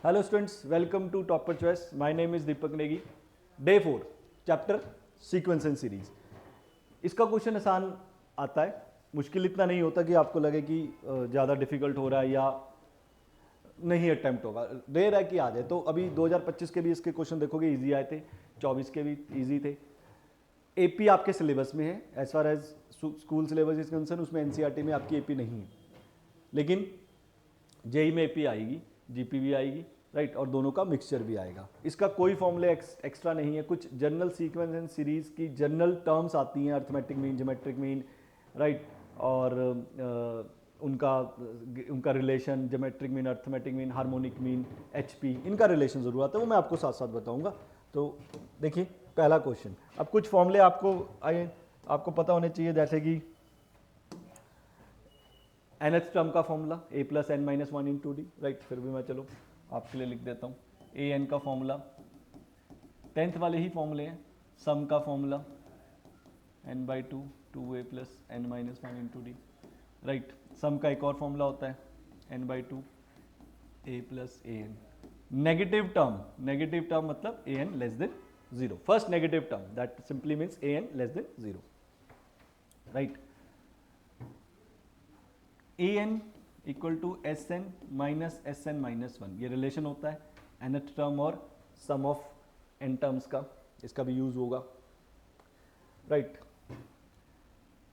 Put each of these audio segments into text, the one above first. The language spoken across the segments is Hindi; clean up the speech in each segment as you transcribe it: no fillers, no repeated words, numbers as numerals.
Hello students, welcome to Topper Choice. My name is Deepak Negi. Day 4 chapter sequence and series. इसका क्वेश्चन आसान आता है, मुश्किल इतना नहीं होता कि आपको लगे कि ज़्यादा डिफिकल्ट हो रहा है या नहीं अटेम्प्ट होगा। रेयर है कि आ जाए। तो अभी 2025 के भी इसके क्वेश्चन देखोगे इजी आए थे, 24 के भी इजी थे। एपी आपके सिलेबस में है, as far as school syllabus is concern, उसमें एनसीईआरटी में आपकी एपी नहीं है, लेकिन जेई में एपी आएगी, जीपी भी आएगी, राइट, और दोनों का मिक्सचर भी आएगा। इसका कोई फॉर्मूला एक्स्ट्रा नहीं है। कुछ जनरल सीक्वेंस एंड सीरीज की जनरल टर्म्स आती हैं, arithmetic mean, geometric mean, right, और उनका relation, geometric mean, arithmetic mean, harmonic mean, HP, इनका रिलेशन जरूर आता है, वो मैं आपको साथ साथ बताऊंगा। तो देखिए पहला क्वेश्चन। अब कुछ फॉर्मूले आपको पता होने चाहिए, जैसे कि nth टर्म का formula a plus N minus one into d, right. फिर भी मैं चलो आपके लिए लिख देता हूँ। ए एन का फॉर्मूला 10th वाले ही फॉर्मूले हैं। सम का formula n by two, two A plus N minus one into d, right. Sum का एक और फॉर्मूला होता है n by two A plus a n. Negative term मतलब a n less than zero. First negative term that simply means a n less than zero, right. A n equal to s n minus one, ये रिलेशन होता है nth टर्म और सम ऑफ n टर्म्स का, इसका भी यूज होगा, राइट।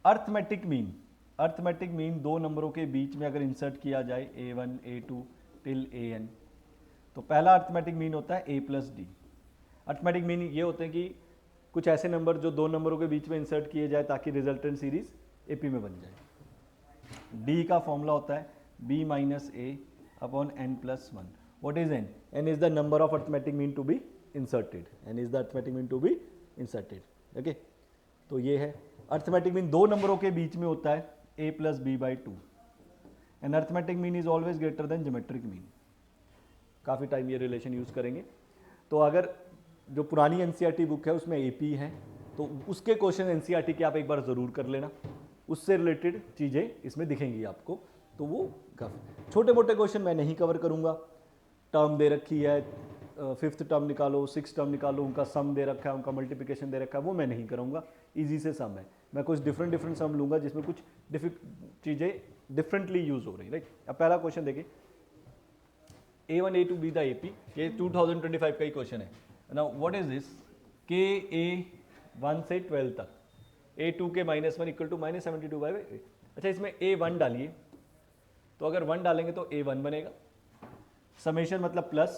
अर्थमेटिक मीन दो नंबरों के बीच में अगर इंसर्ट किया जाए a1 a2 टिल an, तो पहला अर्थमेटिक मीन होता है a plus D. Arithmetic mean ये होते हैं कि कुछ ऐसे नंबर जो दो नंबरों के बीच में इंसर्ट किए जाए ताकि रिजल्टेंट सीरीज एपी में बन जाए। डी का फॉर्मूला होता है b minus A upon N plus one. What is n? N is the number of arithmetic mean to be inserted. N is the arithmetic mean to be inserted, okay. तो ये है अर्थमेटिक मीन, दो नंबरों के बीच में होता है a plus b by two. An arithmetic mean is always greater than geometric mean. काफ़ी टाइम ये रिलेशन यूज करेंगे। तो अगर जो पुरानी एनसीईआरटी बुक है उसमें एपी है, तो उसके क्वेश्चन एनसीईआरटी के आप एक बार ज़रूर कर लेना, उससे रिलेटेड चीज़ें इसमें दिखेंगी आपको। तो वो काफ़ी छोटे मोटे क्वेश्चन मैं नहीं कवर करूँगा। टर्म दे रखी है, फिफ्थ टर्म निकालो, सिक्स टर्म निकालो, उनका सम दे रखा है, उनका मल्टीप्लिकेशन दे रखा है, वो मैं नहीं करूँगा। इजी से सम है, मैं कुछ डिफरेंट सम लूँगा जिसमें कुछ चीज़ें डिफरेंटली यूज हो रही, राइट। अब पहला क्वेश्चन देखिए, A1 A2 B the AP, ये 2025 का ही क्वेश्चन है। Now what is this? K a 1 से 12 तक, A2 k minus one equal to minus 72 by. अच्छा, इसमें A1 डालिए, तो अगर 1 डालेंगे तो A1 बनेगा। समेशन मतलब प्लस,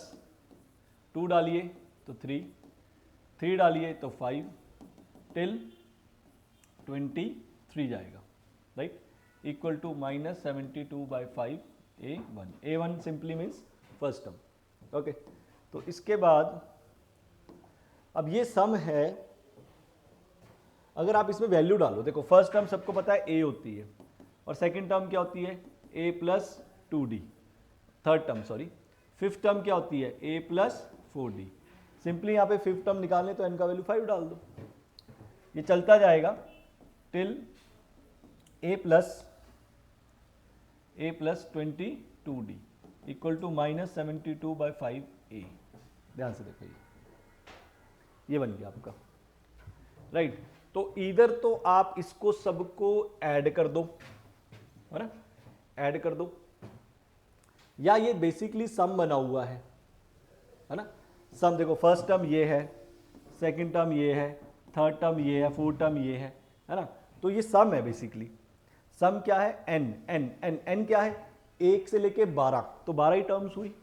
2 डालिए तो 3, 3 डालिए तो 5 टिल 23 जाएगा, right, equal to minus 72 by 5 A1। A1 simply means first term, okay. तो इसके बाद अब ये सम है, अगर आप इसमें वैल्यू डालो, देखो फर्स्ट टर्म सबको पता है a होती है, और सेकंड टर्म क्या होती है a plus two D. Third term sorry, fifth term क्या होती है a प्लस 4d। सिंपली यहाँ पे फिफ्थ टर्म निकालने तो n का वैल्यू 5 डाल दो, ये चलता जाएगा till a plus 22d equal to minus 72 by 5a। ध्यान से देखो, ये बन गया आपका, राइट। तो इधर तो आप इसको सबको ऐड कर दो, है ना, ऐड कर दो, या ये बेसिकली सम बना हुआ है ना। सम देखो, फर्स्ट टर्म ये है, सेकंड टर्म ये है, थर्ड टर्म ये है, फोर्थ टर्म ये है ना। तो ये सम है बेसिकली। सम क्या है? एन। एन एन एन क्या है? 1 से लेके 12, तो 12 ही टर्म्स हुई,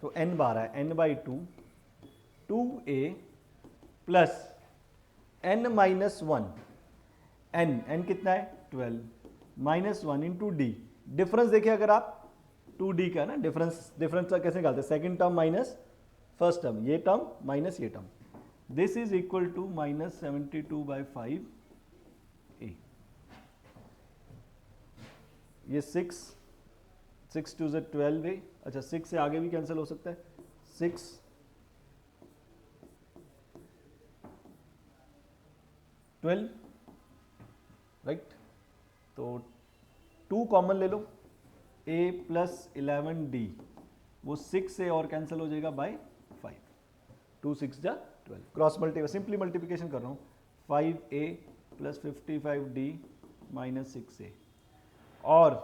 तो एन 12 है। N by two, 2a plus n minus one, n कितना है 12, minus one into d. Difference देखिए अगर आप 2d का ना, डिफरेंस कैसे निकालते हैं? Second term minus first term, ये टर्म माइनस ये term, this is equal to minus 72 by 5 a. ये 6 टू ज़ 12 ए। अच्छा, 6 से आगे भी कैंसिल हो सकता है, 6 12, राइट। तो 2 कॉमन ले लो, a प्लस 11d वो 6 से और कैंसिल हो जाएगा बाय 5, 2 6 जा 12, क्रॉस सिंपली मल्टीप्लिकेशन कर रहा हूँ, 5a plus 55d minus 6a, और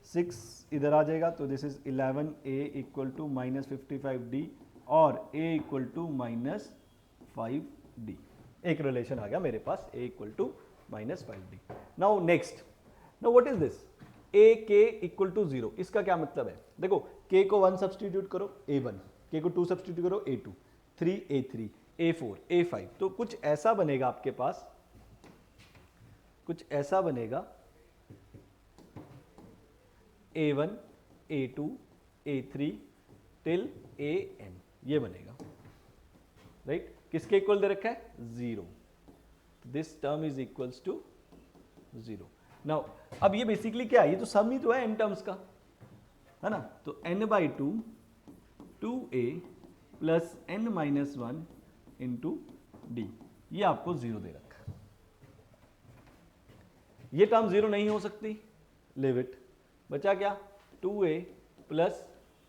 6 इधर आ जाएगा तो this is 11a equal to minus 55d और a equal to minus 5d। एक रिलेशन आ गया मेरे पास, a equal to minus 5d। Now next, now what is this, a k equal to 0, इसका क्या मतलब है? देखो k को 1 सब्सटीट्यूट करो a1, k को 2 सब्सटीट्यूट करो a2, 3 a3 a4 a5, तो कुछ ऐसा बनेगा आपके पास, कुछ ऐसा बनेगा a1 a2 a3 till an, ये बनेगा, राइट? किसके इक्वल दे रखा है? 0, this term is equals to 0। Now अब ये बेसिकली क्या है, ये तो सम ही तो है n टर्म्स का, है ना? तो n/2 2a plus n minus 1 into D, ये आपको 0 दे रखा है। ये टर्म 0 नहीं हो सकती, लिव इट, बचा क्या? 2a plus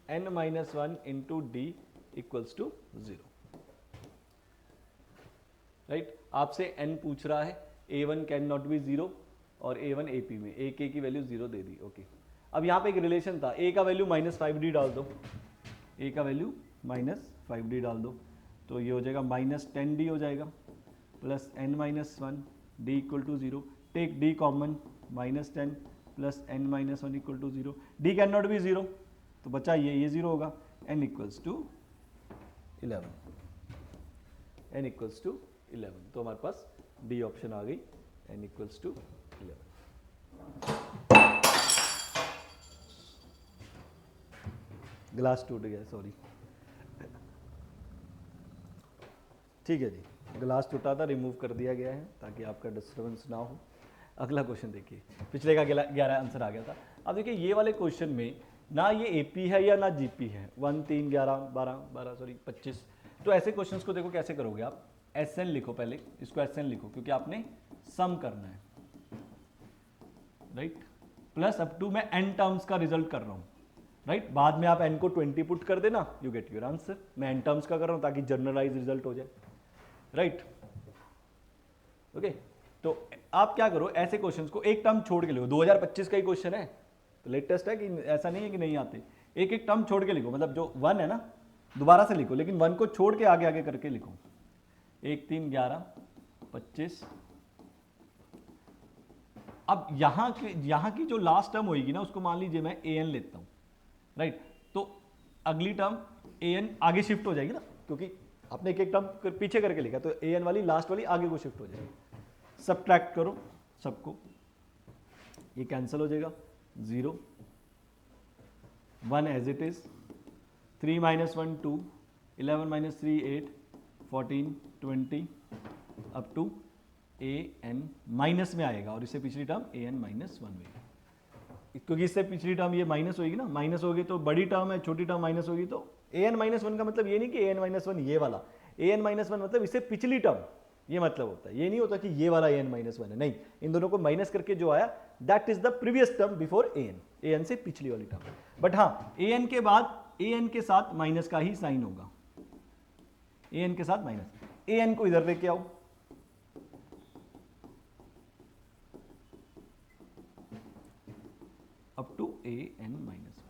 n minus 1 into d equals to 0, right? आपसे n पूछ रहा है, a1 कैन नॉट बी 0 और a1 ap में a k की वैल्यू 0 दे दी, ओके। अब यहाँ पे एक रिलेशन था, a का वैल्यू माइनस 5d डाल दो, a का वैल्यू माइनस 5d डाल दो, तो ये हो जाएगा माइनस 10d हो जाएगा plus n minus 1 d equal to 0, take d common, minus 10 plus n minus 1 equal to 0, d can not be 0 तो बचा ये 0 होगा, n equals to 11, n equals to 11, तो हमारे पास d ऑप्शन आ गई, n इक्वल्स टू 11। ग्लास टूट गया, सॉरी, ठीक है जी, ग्लास टूटा था, रिमूव कर दिया गया है ताकि आपका डिस्टर्बेंस ना हो। अगला क्वेश्चन देखिए, पिछले का 11 आंसर आ गया था। अब देखिए ये वाले क्वेश्चन में ना ये एपी है या ना जीपी है, 1 3 11 12 सॉरी 25, तो ऐसे क्वेश्चंस को देखो कैसे करोगे आप, एसएन लिखो, पहले इसको एसएन लिखो क्योंकि आपने सम करना है, राइट? प्लस अप टू मैं एन टर्म्स का रिजल्ट कर रहा हूँ, राइट? बाद में आप एन को 20 पुट कर देना, यू गेट योर आंसर। मैं एन टर्म्स का कर रहा हूँ ताकि जनरलाइज रिजल्ट हो जाए, राइट? ओके, तो आप क्या करो, ऐसे क्वेश्चंस को एक टर्म छोड़ के लिखो, 2025 का ही क्वेश्चन है तो लेटेस्ट है कि ऐसा नहीं है कि नहीं आते, एक एक टर्म छोड़ के लिखो, मतलब जो 1 है ना दोबारा से लिखो, लेकिन 1 को छोड़ के आगे आगे करके लिखो, 1 3 11 25। अब यहाँ की जो लास्ट टर्म होगी ना, उसको मान लीजिए मैं an लेता हूँ, राइट? तो अगली टर्म an आगे शिफ्ट हो जाएगी ना, क्योंकि आपने एक एक टर्म पीछे करके लिखा, तो an वाली लास्ट वाली आगे को शिफ्ट हो जाएगी। सबट्रैक्ट करो सबको, ये कैंसिल हो जाएगा, 0 1 as it is, 3 minus 1 2, 11 minus 3 8, 14 20 up to an minus में आएगा, और इससे पिछली टर्म an माइनस 1 होगी, क्योंकि इससे पिछली टर्म ये माइनस होगी ना, माइनस होगी तो बड़ी टर्म है, छोटी टर्म माइनस होगी, तो an माइनस 1 का मतलब ये नहीं कि an माइनस 1 ये वाला, an माइनस 1 मतलब इससे पिछली टर्म, ये मतलब होता है, ये नहीं होता कि ये वाला an माइनस 1 है, नहीं, इन दोनों को माइनस करके जो आया that is the previous term before an से पिछली वाली टर्म। बट हाँ, an के बाद an के साथ माइनस का ही साइन होगा, an के साथ माइनस, an को इधर लेके आओ, अप टू an माइनस।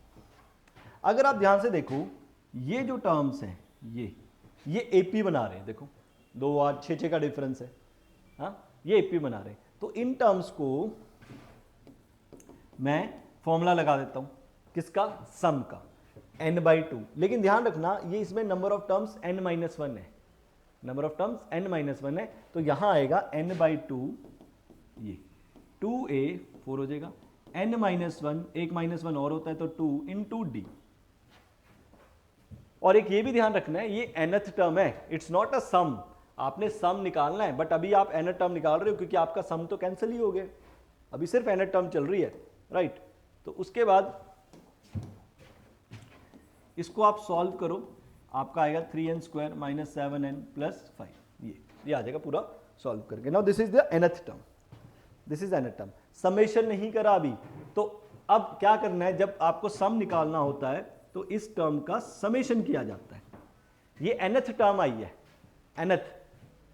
अगर आप ध्यान से देखो, ये जो टर्म्स हैं ये एपी बना रहे हैं, देखो 2 8 6 6 का डिफरेंस है, हाँ ये एपी बना रहे हैं, तो इन टर्म्स को मैं फॉर्मूला लगा देता हूं, किसका? सम का, n/2, लेकिन ध्यान रखना ये इसमें नंबर ऑफ टर्म्स n-1 है, नंबर ऑफ टर्म्स n-1 है, तो यहां आएगा n/2, ये 2a 4 हो जाएगा, n-1 एक -1 और होता है तो 2 इंटू डी, और एक ये भी ध्यान रखना है ये nth टर्म है, इट्स नॉट अ सम, आपने सम निकालना है, बट अभी आप nth टर्म निकाल रहे हो क्योंकि आपका सम तो कैंसिल ही हो गया, अभी सिर्फ nth टर्म चल रही है, राइट? तो उसके बाद इसको आप सॉल्व करो, आपका आएगा 3n² माइनस 7n प्लस 5, ये आ जाएगा पूरा सॉल्व करके। Now this is the nth term, this is nth term, summation नहीं करा अभी, तो अब क्या करना है, जब आपको सम निकालना होता है तो इस टर्म का समेशन किया जाता है। ये nth टर्म आई है, nth,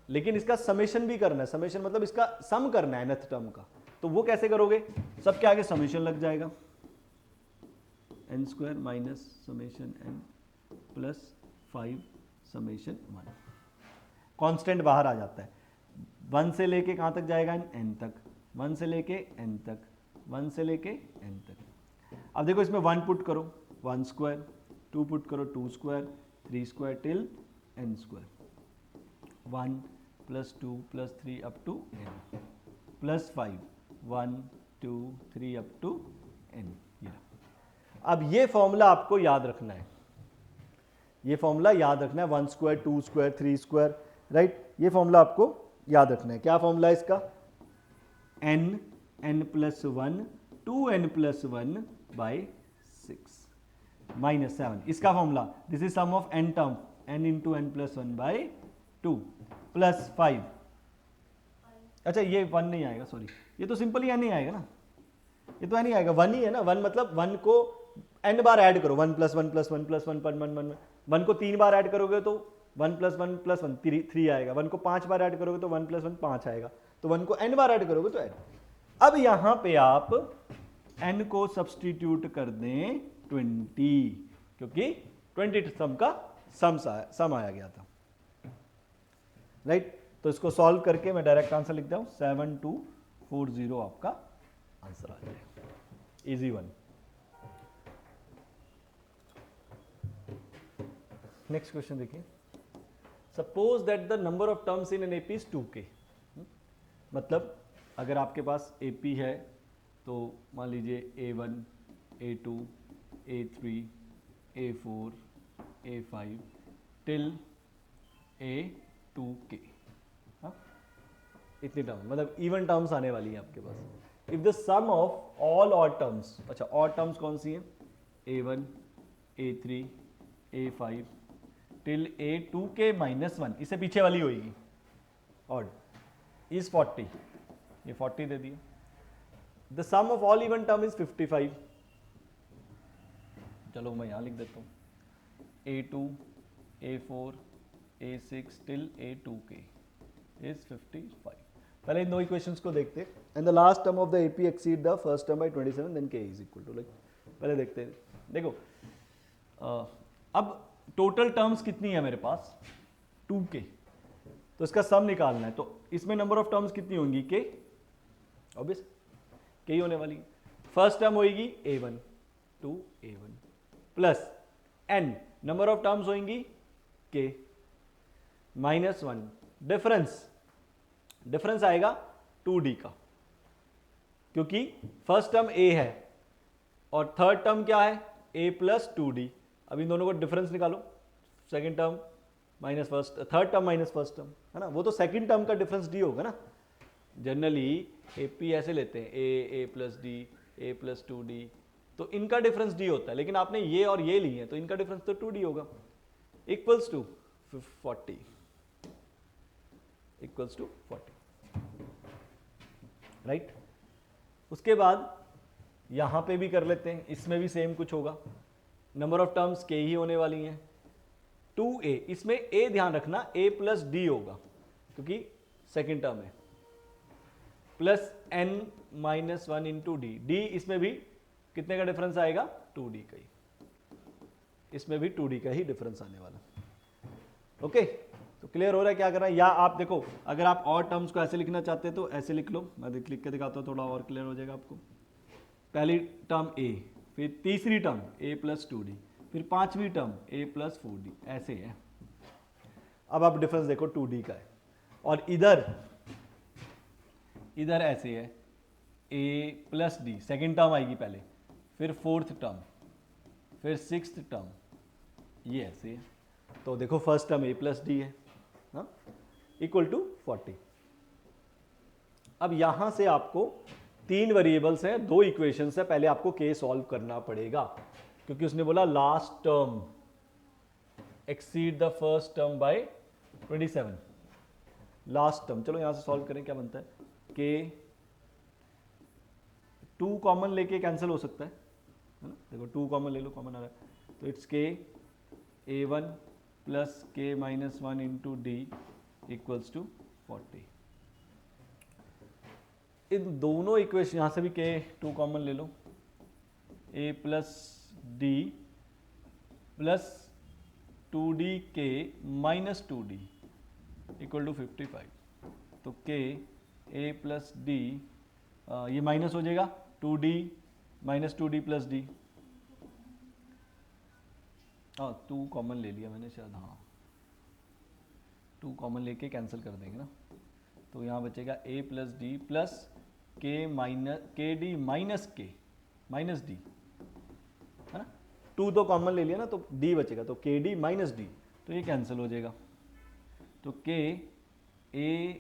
लेकिन इसका समेशन भी करना है। समेशन मतलब इसका सम करना है nth टर्म का। तो वो कैसे करोगे? सबके आगे समेशन लग जाएगा, n square minus summation n plus 5 summation 1। Constant बाहर आ जाता है। 1 से लेके कहां तक जाएगा? n तक। 1 से लेके n तक, 1 से लेके n तक। अब देखो इसमें 1 पुट करो, 1 स्क्वायर, 2 पुट करो, 2 square, 3 square till n square. 1 plus 2 plus 3 up to n plus 5, 1 2 3 up to n। अब ये फॉर्मूला आपको याद रखना है, ये फॉर्मूला याद रखना है। 1 स्क्वायर, 2 स्क्वायर, 3 स्क्वायर, राइट, ये फॉर्मूला आपको याद रखना है। क्या फॉर्मूला है इसका? n plus 1 2n plus 1 by 6 minus 7, इसका formula this is sum of n term, n into n plus 1 by 2 plus 5। अच्छा ये 1 नहीं आएगा, सॉरी, ये तो सिंपल ही n ही आएगा ना, ये तो n ही आएगा, 1 ही है ना। 1 मतलब 1 को n बार ऐड करो, 1 प्लस 1 प्लस 1 प्लस 1 1 को 3 बार ऐड करोगे तो 1 प्लस 1 प्लस 1 3 आएगा। 1 को 5 बार ऐड करोगे तो 1 प्लस 1 5 आएगा। तो 1 को n बार ऐड करोगे तो n। अब यहां पे आप n को सब्सटीट्यूट कर दें 20, क्योंकि 20 सम का सम आया गया था, राइट। तो इसको सॉल्व करके मैं डायरेक्ट आंसर लिख दूं, 7240 आपका आंसर आ जाएगा। Easy one. नेक्स्ट क्वेश्चन देखिए, suppose that the number of terms in an AP is 2k। मतलब अगर आपके पास एपी है तो मान लीजिए A1, A2, A3, A4, A5 till A2k, हाँ, इतनी टर्म, मतलब इवन टर्म्स आने वाली है आपके पास। If the sum of all odd terms, अच्छा ऑड टर्म्स कौन सी है? A1, A3, A5 till A2k minus 1, इससे पीछे वाली होगी ऑड, इज 40, ये 40 दे दिया। The sum of all even term is 55, चलो मैं यहां लिख देता हूं, A2, A4, A6 till A2k is 55। पहले इन दो इक्वेशंस को देखते, and the last term of the AP exceed the first term by 27, then k is equal to, like पहले देखते हैं। देखो अब टोटल टर्म्स कितनी है मेरे पास? 2k, तो इसका सम निकालना है। तो इसमें नंबर ऑफ टर्म्स कितनी होंगी? k, ऑब्वियस k ही होने वाली। फर्स्ट टर्म होगी A1 to A1 plus n, number of terms होंगी k माइनस 1, डिफरेंस आएगा 2d का, क्योंकि फर्स्ट टर्म a है और थर्ड टर्म क्या है? a plus 2d। अब इन दोनों को डिफरेंस निकालो, second term minus first, third term minus first term, है ना। वो तो सेकंड टर्म का डिफरेंस d होगा ना। जनरली एपी ऐसे लेते हैं, a plus D, a plus 2d, तो इनका डिफरेंस d होता है, लेकिन आपने ये और ये लिए हैं तो इनका डिफरेंस तो 2d होगा। Equals to 40, equals to 40, right. उसके बाद यहां पे भी कर लेते हैं, इसमें भी सेम कुछ होगा। नंबर ऑफ टर्म्स k ही होने वाली हैं। 2a, इसमें a ध्यान रखना a प्लस डी होगा क्योंकि सेकेंड टर्म है, plus n minus 1 into D. D इसमें भी कितने का डिफरेंस आएगा? 2d का ही, इसमें भी 2d का ही डिफरेंस आने वाला। ओके, तो क्लियर हो रहा है क्या करना है? या आप देखो, अगर आप और टर्म्स को ऐसे लिखना चाहते हैं तो ऐसे लिख लो, मैं लिख के दिखाता हूँ, थोड़ा और क्लियर हो जाएगा आपको। पहली टर्म a, फिर तीसरी टर्म a प्लस 2d, फिर पांचवी टर्म a प्लस 4d, ऐसे है। अब आप डिफरेंस देखो 2d का है, और इधर ऐसे है a plus D, second term आएगी पहले, फिर फोर्थ टर्म, फिर सिक्स्थ टर्म, ये ऐसे है। तो देखो first term a plus D है, इक्वल टू 40। अब यहां से आपको 3 वेरिएबल्स हैं, 2 इक्वेशंस है, पहले आपको k सॉल्व करना पड़ेगा, क्योंकि उसने बोला last term exceed the first term by 27। Last term, चलो यहां से सॉल्व करें, क्या बनता है? k 2 कॉमन लेके कैंसिल हो सकता है ना, देखो 2 कॉमन ले लो, कॉमन आ रहा है, तो इट्स के A1 plus k minus 1 into d equals to 40। इन दोनों इक्वेशन, यहाँ से भी के 2 कॉमन ले लो, a plus d plus 2d k minus 2d equal to 55। तो के a प्लस डी, ये माइनस हो जाएगा 2d minus 2d plus D, हाँ 2 कॉमन ले लिया मैंने शायद, हाँ 2 कॉमन लेके कैंसिल कर देंगे ना, तो यहाँ बचेगा a plus d plus k d minus D, है ना, 2 तो कॉमन ले लिया ना, तो d बचेगा, तो के डी माइनस डी, तो ये कैंसिल हो जाएगा। तो के a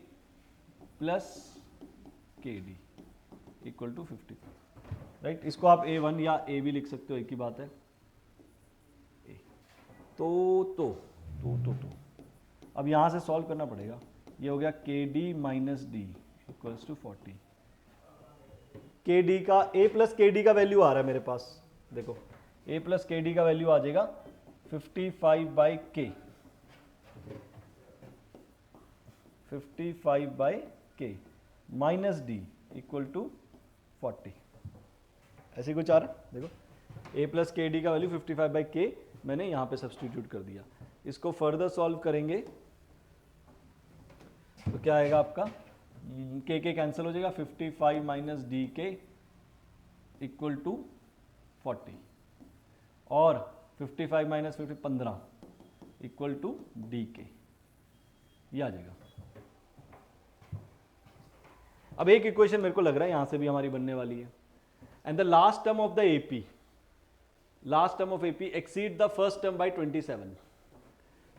plus k D equal to 55, right. इसको आप a1 या a भी लिख सकते हो, एक ही बात है। a तो अब यहाँ से सॉल्व करना पड़ेगा। ये हो गया k d minus d equals to 40। K d का a प्लस के डी का वैल्यू आ रहा है मेरे पास, देखो a प्लस के डी का वैल्यू आ जाएगा 55 बाई के, 55 बाई के माइनस डी इक्वल टू 40, ऐसे कुछ आ रहा है। देखो a प्लस के डी का वैल्यू 55 बाई के मैंने यहाँ पे सब्सटीट्यूट कर दिया। इसको फर्दर सॉल्व करेंगे तो क्या आएगा आपका, के कैंसिल हो जाएगा, 55 माइनस डी के इक्वल टू 40, और 55 माइनस 15 इक्वल टू डी के, ये आ जाएगा। अब एक इक्वेशन मेरे को लग रहा है यहां से भी हमारी बनने वाली है। And the last term of the AP, last term of AP exceed the first term by 27।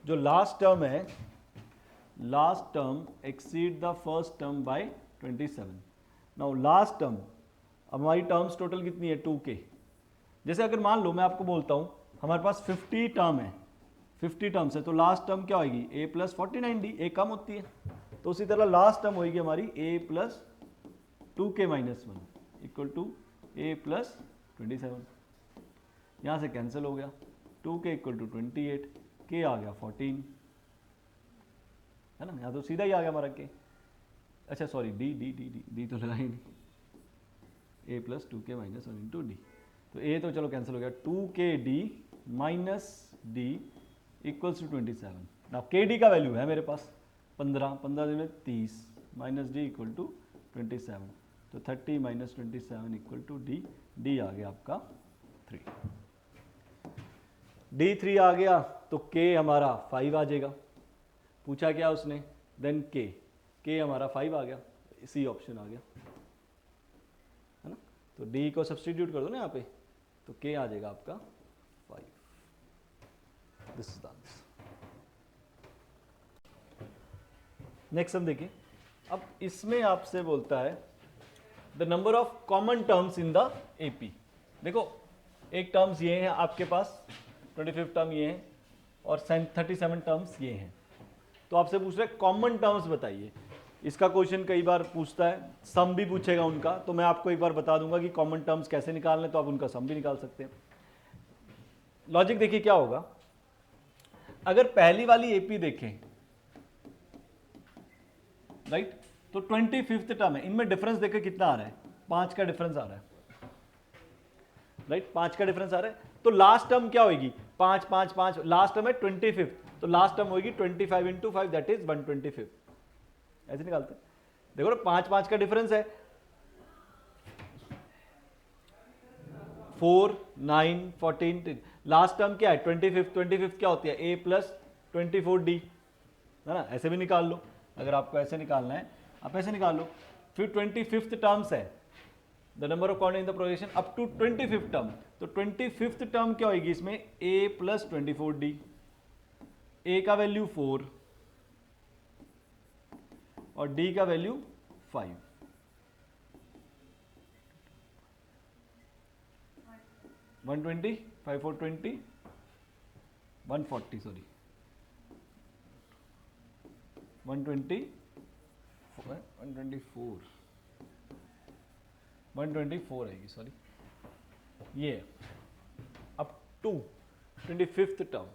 जो लास्ट टर्म है, last term exceed the first term by 27। Now last term, अब हमारी टर्म्स टोटल कितनी है, 2k। जैसे अगर मान लो मैं आपको बोलता हूं हमारे पास 50 टर्म है, 50 टर्म्स है, तो लास्ट टर्म क्या होगी, a प्लस 49d, a कम होती है, तो उसी तरह लास्ट टर्म होगी हमारी a plus 2k minus 1 equal to a plus 27। यहाँ से कैंसिल हो गया, 2k इक्वल टू 28, k आ गया 14, है ना, यहाँ तो सीधा ही आ गया हमारा के। अच्छा सॉरी, डी तो लगा ही नहीं, a plus 2k minus 1 into d, तो a तो चलो कैंसिल हो गया, 2kd minus d equals to 27। Now kd का वैल्यू है मेरे पास 15 में 30 माइनस डी इक्वल टू 27, तो 30 minus 27 equal to d, d आ गया आपका 3, d3 आ गया, तो k हमारा 5 आ जाएगा। पूछा क्या उसने, देन k हमारा 5 आ गया, इसी ऑप्शन आ गया, है ना, तो d को सब्सटीट्यूट कर दो ना यहाँ पे, तो k आ जाएगा आपका 5। This is the answer. Next हम देखिए, अब इसमें आपसे बोलता है the number of common terms in the AP. देखो एक टर्म्स ये हैं आपके पास, 25 टर्म ये हैं, और 37 टर्म्स ये हैं। तो आपसे पूछ रहे कॉमन टर्म्स बताइए। इसका क्वेश्चन कई बार पूछता है, सम भी पूछेगा उनका, तो मैं आपको एक बार बता दूंगा कि कॉमन टर्म्स कैसे निकालने, तो आप उनका सम भी निकाल सकते हैं। लॉजिक देखिए क्या होगा, अगर पहली वाली एपी देखें, राइट, तो 25th टर्म है, इनमें डिफरेंस देखें कितना आ रहा है, 5 का डिफरेंस आ रहा है, राइट, 5 का डिफरेंस आ रहा है। तो लास्ट टर्म क्या होगी, 5 5 5, लास्ट टर्म है 25th, तो लास्ट टर्म होगी 25 इंटू 5, दैट इज 125। ऐसे निकालते हैं, देखो ना 5 5 का डिफरेंस है, 4 9 14, लास्ट टर्म क्या है 25th क्या होती है, a प्लस 24d, है ना, ऐसे भी निकाल लो। अगर आपको ऐसे निकालना है आप ऐसे निकाल लो। फिर 25th टर्म्स है, the number of corner in the projection up to 25th term, तो 25th टर्म क्या होगी इसमें, a प्लस 24d, a का वैल्यू 4 और d का वैल्यू 5, 120 5 4 20 140, सॉरी 124 आएगी, सॉरी, ये अप टू 25th टर्म।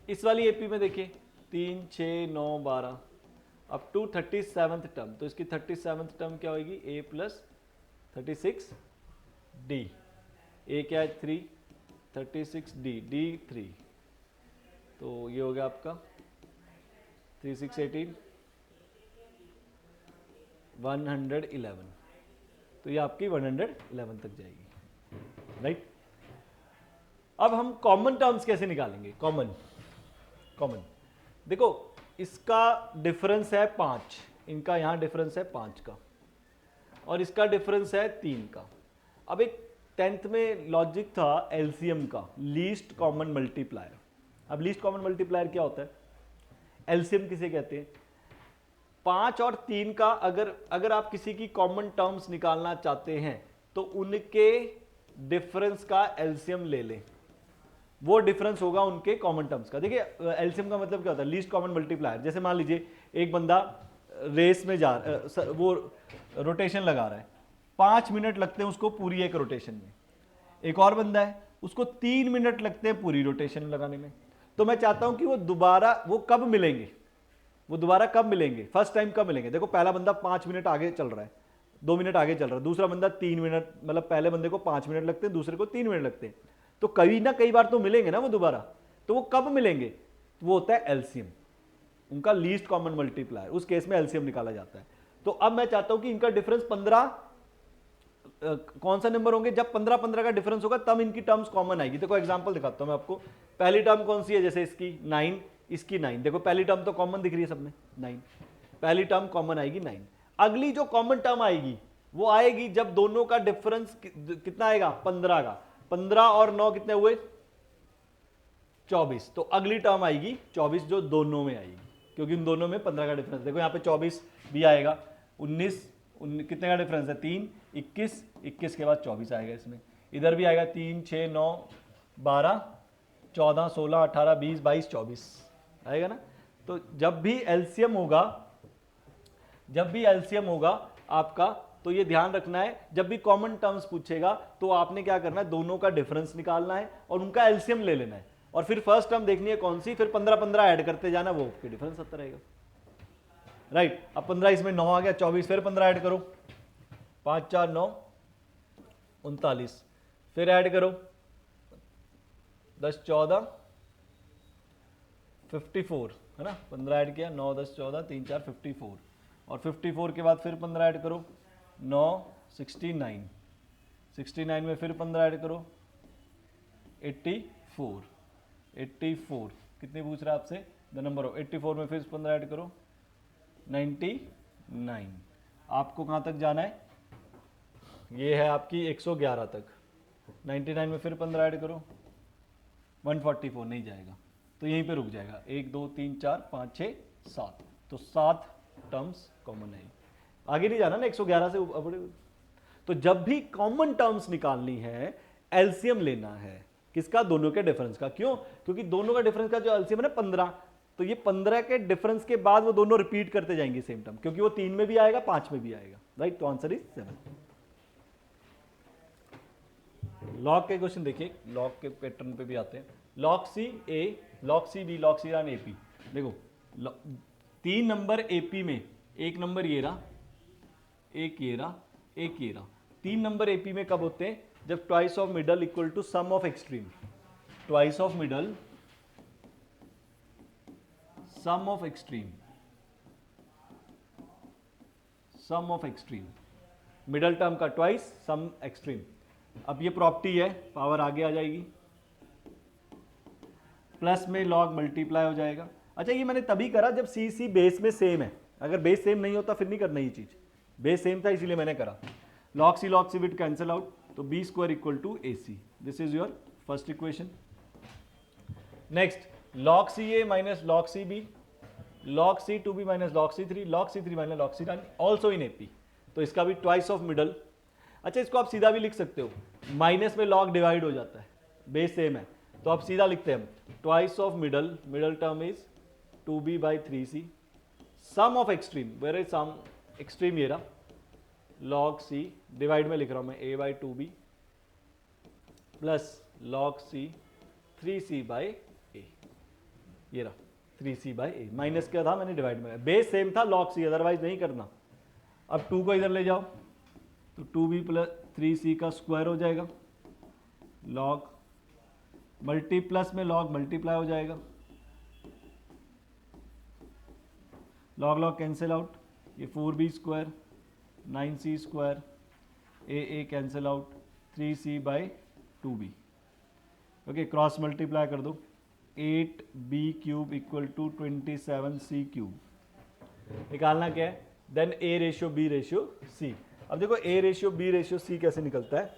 इस वाली एपी में देखिए 3, 6, 9, 12 अप टू 37th टर्म। तो इसकी 37th टर्म क्या होगी? a plus 36d। a क्या है? 3, 36d, d 3, तो ये हो गया आपका 3, 6, 18, 111। तो ये आपकी 111 तक जाएगी, राइट। अब हम कॉमन टर्म्स कैसे निकालेंगे? कॉमन देखो, इसका डिफरेंस है 5, इनका यहां डिफरेंस है 5 का, और इसका डिफरेंस है 3 का। अब एक 10th में लॉजिक था एलसीएम का, लीस्ट कॉमन मल्टीप्लायर। अब लीस्ट कॉमन मल्टीप्लायर क्या होता है? एलसीएम किसे कहते हैं? 5 और 3 का अगर आप किसी की कॉमन टर्म्स निकालना चाहते हैं तो उनके डिफरेंस का एलसीएम ले लें, वो डिफरेंस होगा उनके कॉमन टर्म्स का। देखिए एलसीएम का मतलब क्या होता है? Least common multiplier. जैसे मान लीजिए एक बंदा रेस में वो रोटेशन लगा रहा है, 5 मिनट लगते हैं उसको पूरी एक रोटेशन में। एक और बंदा है, उसको 3 मिनट लगते हैं पूरी रोटेशन लगाने में। तो मैं चाहता हूं कि वो कब मिलेंगे, फर्स्ट टाइम कब मिलेंगे? देखो पहला बंदा 5 मिनट आगे चल रहा है, 2 मिनट आगे चल रहा है, दूसरा बंदा 3 मिनट, मतलब पहले बंदे को 5 मिनट लगते हैं, दूसरे को 3 मिनट लगते हैं। तो कई ना कई बार तो मिलेंगे ना वो दोबारा। तो वो कब मिलेंगे? वो होता है एलसीएम, उनका लीस्ट कॉमन मल्टीप्लायर। उस केस में एलसीएम निकाला जाता है। तो अब मैं चाहता हूं कि इनका डिफरेंस 15, कौन सा नंबर होंगे? जब 15 का डिफरेंस होगा तब इनकी टर्म्स कॉमन आएगी। देखो एग्जांपल दिखाता हूं मैं आपको। पहली टर्म कौन सी है? जैसे इसकी 9, इसकी 9। देखो पहली टर्म तो कॉमन दिख रही है सब में, 9। पहली टर्म कॉमन आएगी 9। अगली जो कॉमन टर्म आएगी वो आएगी जब दोनों का डिफरेंस कितना आएगा? 15 का। 15 और 9 कितने हुए? 24। तो अगली टर्म आएगी 24 जो दोनों में आएगी, क्योंकि उन दोनों में 15 का डिफरेंस। देखो यहाँ पे 24 भी आएगा, 19 कितने का डिफरेंस है? 3, 21, 21 के बाद 24 आएगा इसमें। इधर भी आएगा 3, 6, 9, 12, 14, 16, 18, 20, 22, 24 आएगा ना। तो जब भी एलसीएम होगा आपका, तो ये ध्यान रखना है, जब भी कॉमन टर्म्स पूछेगा तो आपने क्या करना है? दोनों का डिफरेंस निकालना है और उनका एलसीएम ले लेना है, और फिर फर्स्ट टर्म देखनी है कौन सी, फिर 15 ऐड करते जाना, वो आपके डिफरेंस आता रहेगा, राइट। अब 15 इसमें 9 आ गया, 24 फिर 15 ऐड करो, 5, 4, 9, 39, फिर ऐड करो 10, 14, 54 है ना। 15 ऐड किया, 9, 10, 14, 3, 4, 54, और 54 के बाद फिर 15 ऐड करो, 9, 69, 69 में फिर 15 ऐड करो, 84, 84 कितनी पूछ रहा है आपसे? द नंबर ऑफ 84 में फिर 15 ऐड करो, 99। आपको कहाँ तक जाना है? ये है आपकी 111 तक। 99 में फिर 15 ऐड करो, 144 नहीं जाएगा, तो यहीं पे रुक जाएगा। 1, 2, 3, 4, 5, 6, 7, तो 7 टर्म्स कॉमन है। आगे नहीं जाना ना 111 से ऊपर। तो जब भी कॉमन टर्म्स निकालनी है, एलसीएम लेना है किसका? दोनों के डिफरेंस का। क्यों? क्योंकि दोनों का डिफरेंस का जो एलसीएम है ना 15, तो ये 15 के डिफरेंस के बाद वो दोनों रिपीट करते जाएंगे सेम टर्म, क्योंकि वो 3 में भी आएगा, 5 में भी आएगा, राइट। तो आंसर इज 7। लॉग के क्वेश्चन देखिए, लॉग के पैटर्न पे भी आते हैं। लॉग सी ए, log c B, log c रहा एपी। देखो 3 नंबर एपी में, एक नंबर ये रहा, एक ये रहा, एक ये रहा। 3 नंबर एपी में कब होते हैं? जब twice of middle equal to sum of extreme. Twice of middle, sum of extreme, sum of extreme, middle term का ट्वाइस, सम एक्सट्रीम। अब ये प्रॉपर्टी है, पावर आगे आ जाएगी, प्लस में लॉग मल्टीप्लाई हो जाएगा। अच्छा ये मैंने तभी करा जब सी सी बेस में सेम है, अगर बेस सेम नहीं होता फिर नहीं करना ये चीज। बेस सेम था इसीलिए मैंने करा। Log c will cancel out, तो b square equal to a c. This is your first equation. Next log c a minus log c b, log C2b minus log C3, log C3 minus log C9, also in AP. तो इसका भी ट्वाइस ऑफ मिडल। अच्छा इसको आप सीधा भी लिख सकते हो, माइनस में log डिवाइड हो जाता है, बेस सेम है, तो आप सीधा लिखते हैं twice of middle, middle term is 2b by 3c, sum of extreme, where is sum extreme ये रहा, log C डिवाइड में लिख रहा हूं मैं a by 2b plus log C 3c/a, ये रहा 3c/a, माइनस क्या था मैंने डिवाइड में, बेस सेम था log c, अदरवाइज नहीं करना। अब 2 को इधर ले जाओ तो 2b प्लस 3c का स्क्वायर हो जाएगा, log प्लस में log मल्टीप्लाई हो जाएगा, log कैंसिल आउट, ये 4b square 9c square, a cancel out 3c/2b, okay cross multiply कर दो, 8b cube equal to 27c cube. निकालना क्या है, then a ratio b ratio c। अब देखो a ratio b ratio c कैसे निकलता है,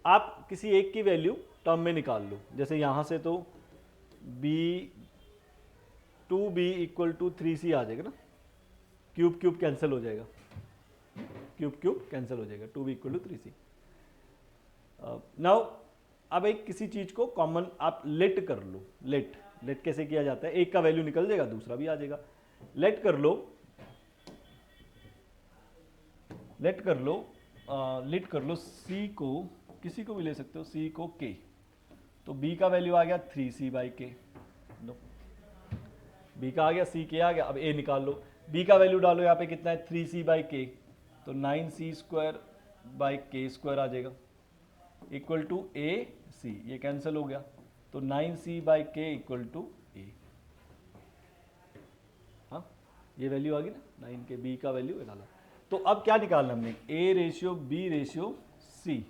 आप किसी एक की वैल्यू टर्म में निकाल लो, जैसे यहां से तो b 2b equal to 3c आ जाएगा ना, क्यूब क्यूब कैंसिल हो जाएगा, क्यूब कैंसिल हो जाएगा, 2b equal to 3c। Now अब एक किसी चीज को कॉमन आप लेट कर लो, लेट कैसे किया जाता है, एक का वैल्यू निकल जाएगा दूसरा भी आ जाएगा, लेट कर लो c को, किसी को भी ले सकते हो, c को k, तो b का वैल्यू आ गया 3c/k, b का आ गया, c k आ गया, अब a निकाल लो, b का वैल्यू डालो यहाँ पे कितना है 3c/k, तो 9c square by k square आ जाएगा, इक्वल टू a c, ये कैंसिल हो गया, तो 9c/k इक्वल टू a, हाँ ये वैल्यू आ गई ना 9 के, b का वैल्यू डाला। तो अब क्या निकालना हमने, a ratio b ratio c,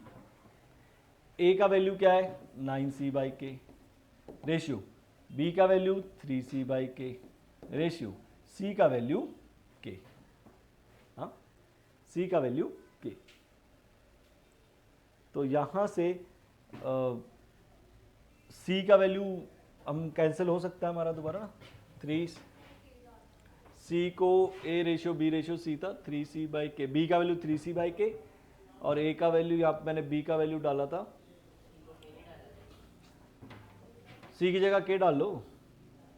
a का वैल्यू क्या है 9c/k, रेशियो b का वैल्यू 3c/k, रेशियो c का वैल्यू k, हाँ c का वैल्यू k। तो यहां से c का वैल्यू हम कैंसिल हो सकता है हमारा दोबारा ना, 3 c को a ratio b ratio c था 3c/k, b का वैल्यू 3c/k और a का वैल्यू यहाँ मैंने b का वैल्यू डाला था, c की जगह k डाल लो,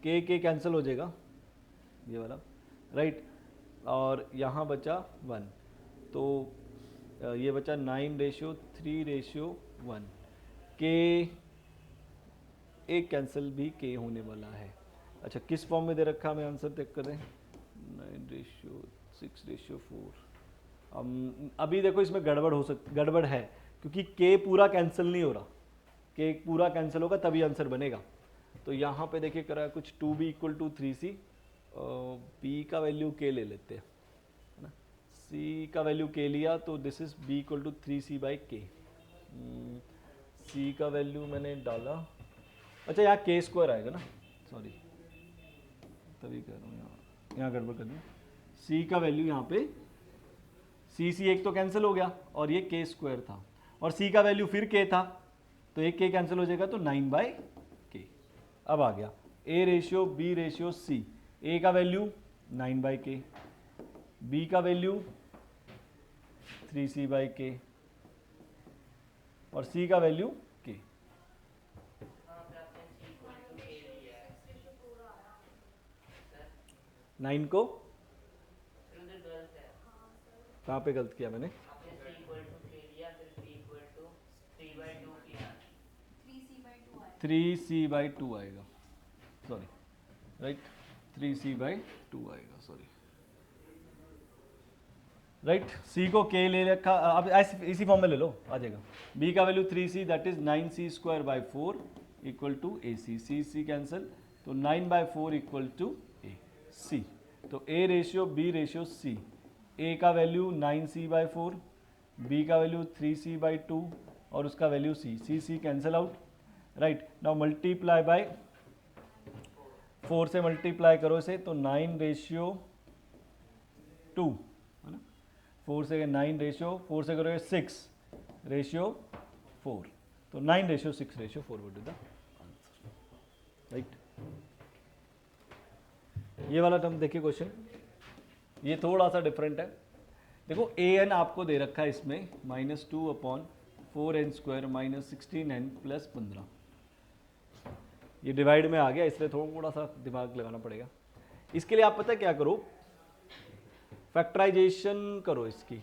k कैंसिल हो जाएगा ये वाला, राइट, और यहाँ बचा 1, तो ये बचा 9:3:1, k एक कैंसिल भी k होने वाला है। अच्छा किस फॉर्म में दे रखा हमें आंसर चेक करें, 9:6:4। अभी देखो इसमें गड़बड़ है क्योंकि k पूरा कैंसिल नहीं हो रहा, k पूरा कैंसिल होगा तभी आंसर बनेगा। तो यहाँ पे देखिए करा कुछ 2b equal to 3c, b का वैल्यू k ले लेते हैं, है ना, c का वैल्यू k लिया तो this is b equal to 3c/k, c का वैल्यू मैंने डाला, अच्छा यहाँ k स्क्वायर आएगा ना, सॉरी तभी कह रहा हूँ, यहाँ गड़बड़ कर दूँ, c का वैल्यू यहाँ पे c एक तो कैंसिल हो गया और ये k स्क्वायर था और c का वैल्यू फिर k था, तो एक k कैंसिल हो जाएगा तो 9/k। अब आ गया a ratio b ratio c, a का वैल्यू 9/k, b का वैल्यू 3c/k और c का वैल्यू k। नाइन को कहाँ पे गलत किया मैंने, 3c/2 आएगा, सॉरी राइट 3c/2 आएगा, सॉरी राइट, c को k ले रखा, अब इसी फॉर्म में ले लो आ जाएगा, b का value 3c that is 9c² / 4 equal to ac, c cancel, तो 9/4 इक्वल टू a, c, तो a ratio b ratio c, a का वैल्यू 9c/4, b का वैल्यू 3c/2 और उसका value c cancel out, right, now multiply by 4 से मल्टीप्लाई करो इसे तो 9:2 है ना, 4 से 9 रेशियो 4 से करोगे 6:4, तो 9:6:4 would be the answer, right. ये वाला टर्म देखिए क्वेश्चन, ये थोड़ा सा डिफरेंट है, देखो an आपको दे रखा है इसमें -2/4n² -16n + 15, ये डिवाइड में आ गया इसलिए थोड़ा सा दिमाग लगाना पड़ेगा। इसके लिए आप पता है क्या करो, फैक्टराइजेशन करो इसकी,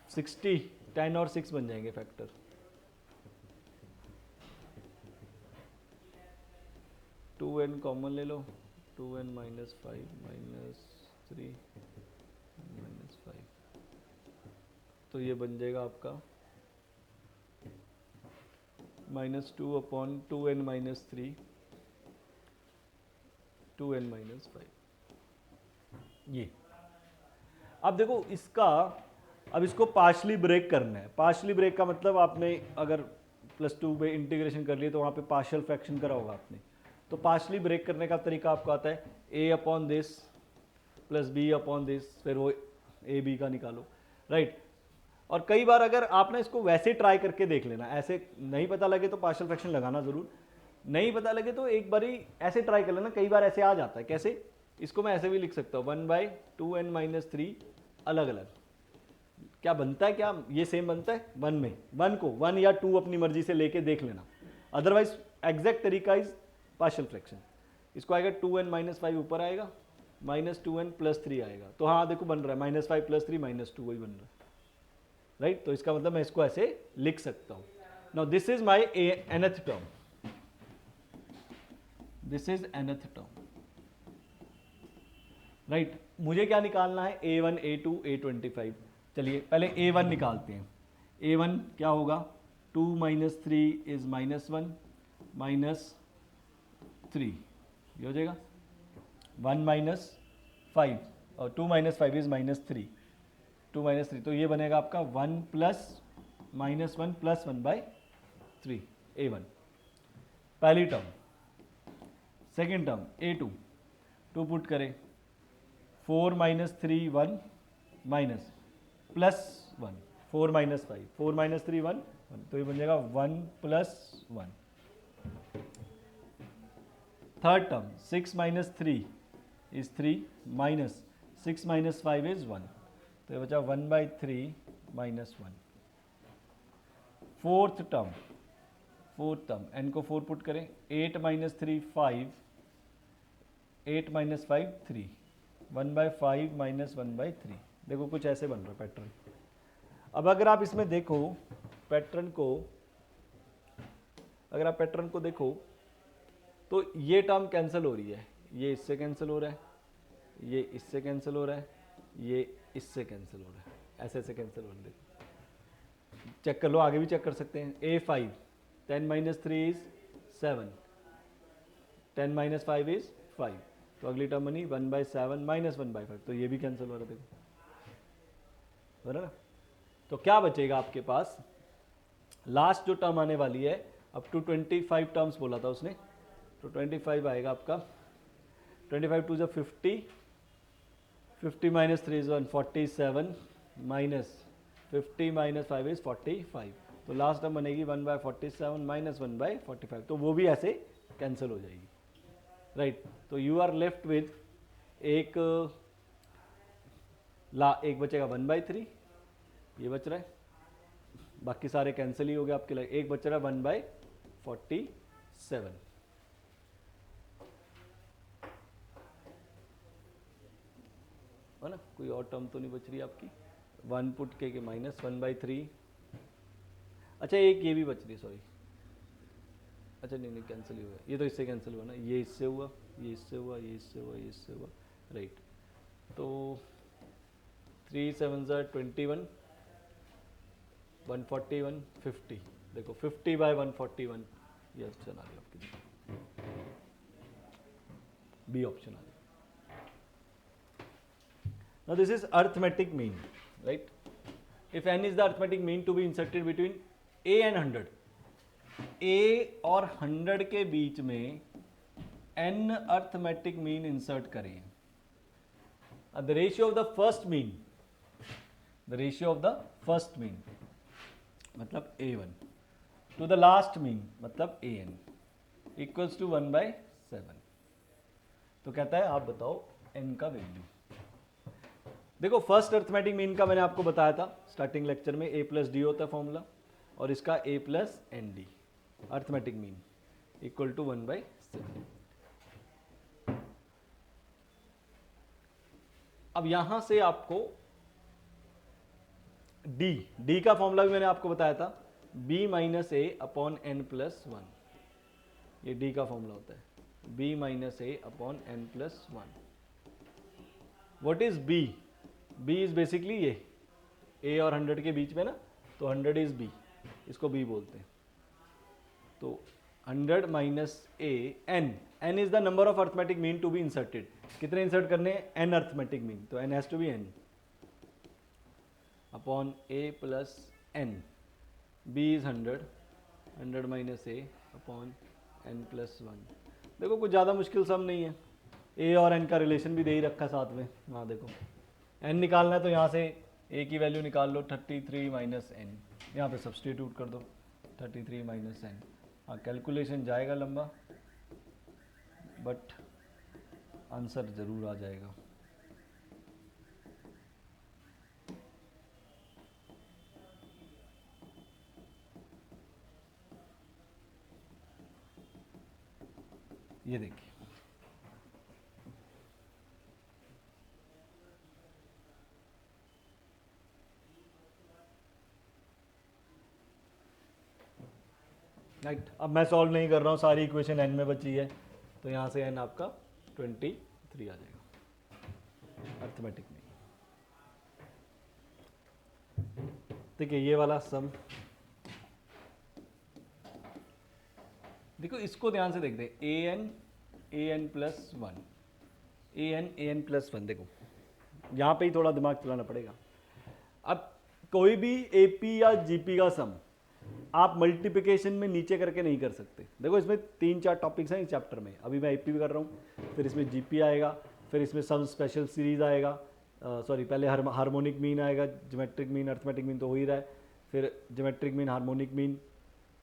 60 10 और 6 बन जाएंगे फैक्टर, 2n कॉमन ले लो, 2n माइनस 5 माइनस 3 माइनस 5, तो ये बन जाएगा आपका -2 upon 2n minus 3 2n minus 5। ये अब देखो इसका, अब इसको पार्शली ब्रेक करना है। पार्शली ब्रेक का मतलब आपने अगर +2 में इंटीग्रेशन कर लिए तो वहाँ पे पार्शियल फ्रैक्शन करा होगा आपने। तो पार्शली ब्रेक करने का तरीका आपको आता है a upon this plus b upon this, फिर वो a b का निकालो, राइट। और कई बार अगर आपने इसको वैसे ट्राई करके देख लेना, ऐसे नहीं पता लगे तो पार्शियल फ्रैक्शन लगाना जरूर, नहीं पता लगे तो एक बारी ऐसे ट्राई कर लेना, कई बार ऐसे आ जाता है। कैसे? इसको मैं ऐसे भी लिख सकता हूँ 1/2n माइनस 3 अलग अलग, क्या बनता है, क्या ये सेम बनता है 1 में, 1 को 1 या 2 अपनी मर्जी से लेके देख लेना। अदरवाइज एग्जैक्ट तरीका इज पार्शियल फ्रैक्शन। इसको आएगा 2n माइनस 5 ऊपर आएगा, -2n प्लस 3 आएगा, तो हाँ देखो बन रहा है -5 प्लस 3 -2 वही बन रहा है, राइट। तो इसका मतलब मैं इसको ऐसे लिख सकता हूँ। Now this is my nth term, this is nth term, right. मुझे क्या निकालना है, a1 a2 a25। चलिए पहले a1 निकालते हैं। a1 क्या होगा, 2 माइनस 3 इज -1 माइनस 3, ये हो जाएगा 1 माइनस 5 और 2 माइनस 5 इज -3, 2 माइनस 3, तो ये बनेगा आपका 1 प्लस -1 प्लस 1/3 a1 पहली term. Second term a2, 2 put करें, 4 minus 3 1 minus plus 1, 4 minus 5, 4 minus 3 1 1, तो ये बन जाएगा 1 plus 1। Third term 6 minus 3 is 3 minus 6 minus 5 is 1, तो ये बचा 1/3 माइनस 1। फोर्थ टर्म n को 4 पुट करें, 8 माइनस 3 5, 8 माइनस 5 3, 1/5 माइनस 1/3। देखो कुछ ऐसे बन रहा है पैटर्न। अब अगर आप इसमें देखो पैटर्न को, अगर आप पैटर्न को देखो तो ये टर्म कैंसिल हो रही है, ये इससे कैंसिल हो रहा है, ये इससे कैंसिल हो रहा है, ये इससे कैंसिल हो रहा है, ऐसे ऐसे कैंसिल हो रहा है। देखो चेक कर लो, आगे भी चेक कर सकते हैं। a5 10 minus 3 is 7, 10 minus 5 is 5, तो अगली टर्म बनी 1/7 माइनस 1/5, तो ये भी कैंसिल हो रहा है। देखो हो रहा ना। तो क्या बचेगा आपके पास, लास्ट जो टर्म आने वाली है, अप टू 25 टर्म्स बोला था उसने, तो 25 आएगा आपका, 25 two 50, 50 minus 3 is 147 minus 50 minus 5 is 45, तो लास्ट टर्म बनेगी 1/47 माइनस 1/45, तो वो भी ऐसे कैंसिल हो जाएगी, राइट। तो यू आर लेफ्ट विद एक बचेगा 1/3, ये बच रहा है, बाकी सारे कैंसिल ही हो गए आपके लिए। एक बच रहा है 1/47, है ना। कोई और टर्म तो नहीं बच रही आपकी। 1 पुट के माइनस 1/3, अच्छा एक ये भी बच रही, सॉरी, अच्छा नहीं कैंसिल ही हुआ, ये तो इससे कैंसिल हुआ ना, ये इससे हुआ, ये इससे हुआ, ये इससे हुआ, ये इससे हुआ, राइट। तो 3 7 21, 141 50, देखो 50/141, ये ऑप्शन आ गया आपकी, बी ऑप्शन आ गया। Now this is arithmetic mean, right? If n is the arithmetic mean to be inserted between a and 100, a और 100 के बीच में n arithmetic mean insert करें। The ratio of the first mean, the ratio of the first mean मतलब a1 to the last mean मतलब an equals to 1/7। तो कहता है आप बताओ n का वैल्यू। देखो फर्स्ट अर्थमेटिक मीन का मैंने आपको बताया था स्टार्टिंग लेक्चर में, a प्लस डी होता है फॉर्मूला, और इसका a plus n d arithmetic mean equal to 1/7। अब यहां से आपको डी का फॉर्मूला भी मैंने आपको बताया था, b माइनस ए अपॉन n प्लस 1, ये डी का फॉर्मूला होता है। B minus A upon N plus one. What is B? B is basically ये ए और 100 के बीच में ना, तो 100 इज बी, इसको बी बोलते हैं. तो 100 minus A N, N is the number of arithmetic mean to be inserted. कितने इंसर्ट करने हैं? एन अर्थमेटिक मीन, तो N has to be N upon A plus N. B is 100, 100 minus A upon N plus one. देखो कुछ ज़्यादा मुश्किल सम नहीं है. ए और एन का रिलेशन भी दे ही रखा साथ में. हाँ देखो, एन निकालना है तो यहाँ से ए की वैल्यू निकाल लो, 33 माइनस एन, यहाँ पे सब्सटीट्यूट कर दो 33 माइनस एन. हाँ कैलकुलेशन जाएगा लंबा, बट आंसर ज़रूर आ जाएगा. ये देखिए, राइट. अब मैं सॉल्व नहीं कर रहा हूँ, सारी इक्वेशन एन में बची है, तो यहाँ से एन आपका 23 आ जाएगा अर्थमेटिक में. देखिए ये वाला सम, देखो इसको ध्यान से देखते हैं. A N plus one, A N plus one. देखो यहाँ पे ही थोड़ा दिमाग चलाना पड़ेगा. अब कोई भी एपी या जीपी का सम आप मल्टीप्लिकेशन में नीचे करके नहीं कर सकते. देखो इसमें 3-4 टॉपिक्स हैं इस चैप्टर में. अभी मैं एपी भी कर रहा हूँ, फिर इसमें जीपी आएगा, फिर इसमें सम स्पेशल सीरीज आएगा, सॉरी पहले हार्मोनिक मीन आएगा, ज्योमेट्रिक मीन, अर्थमेटिक मीन तो हो ही रहा है, फिर geometric mean, harmonic mean,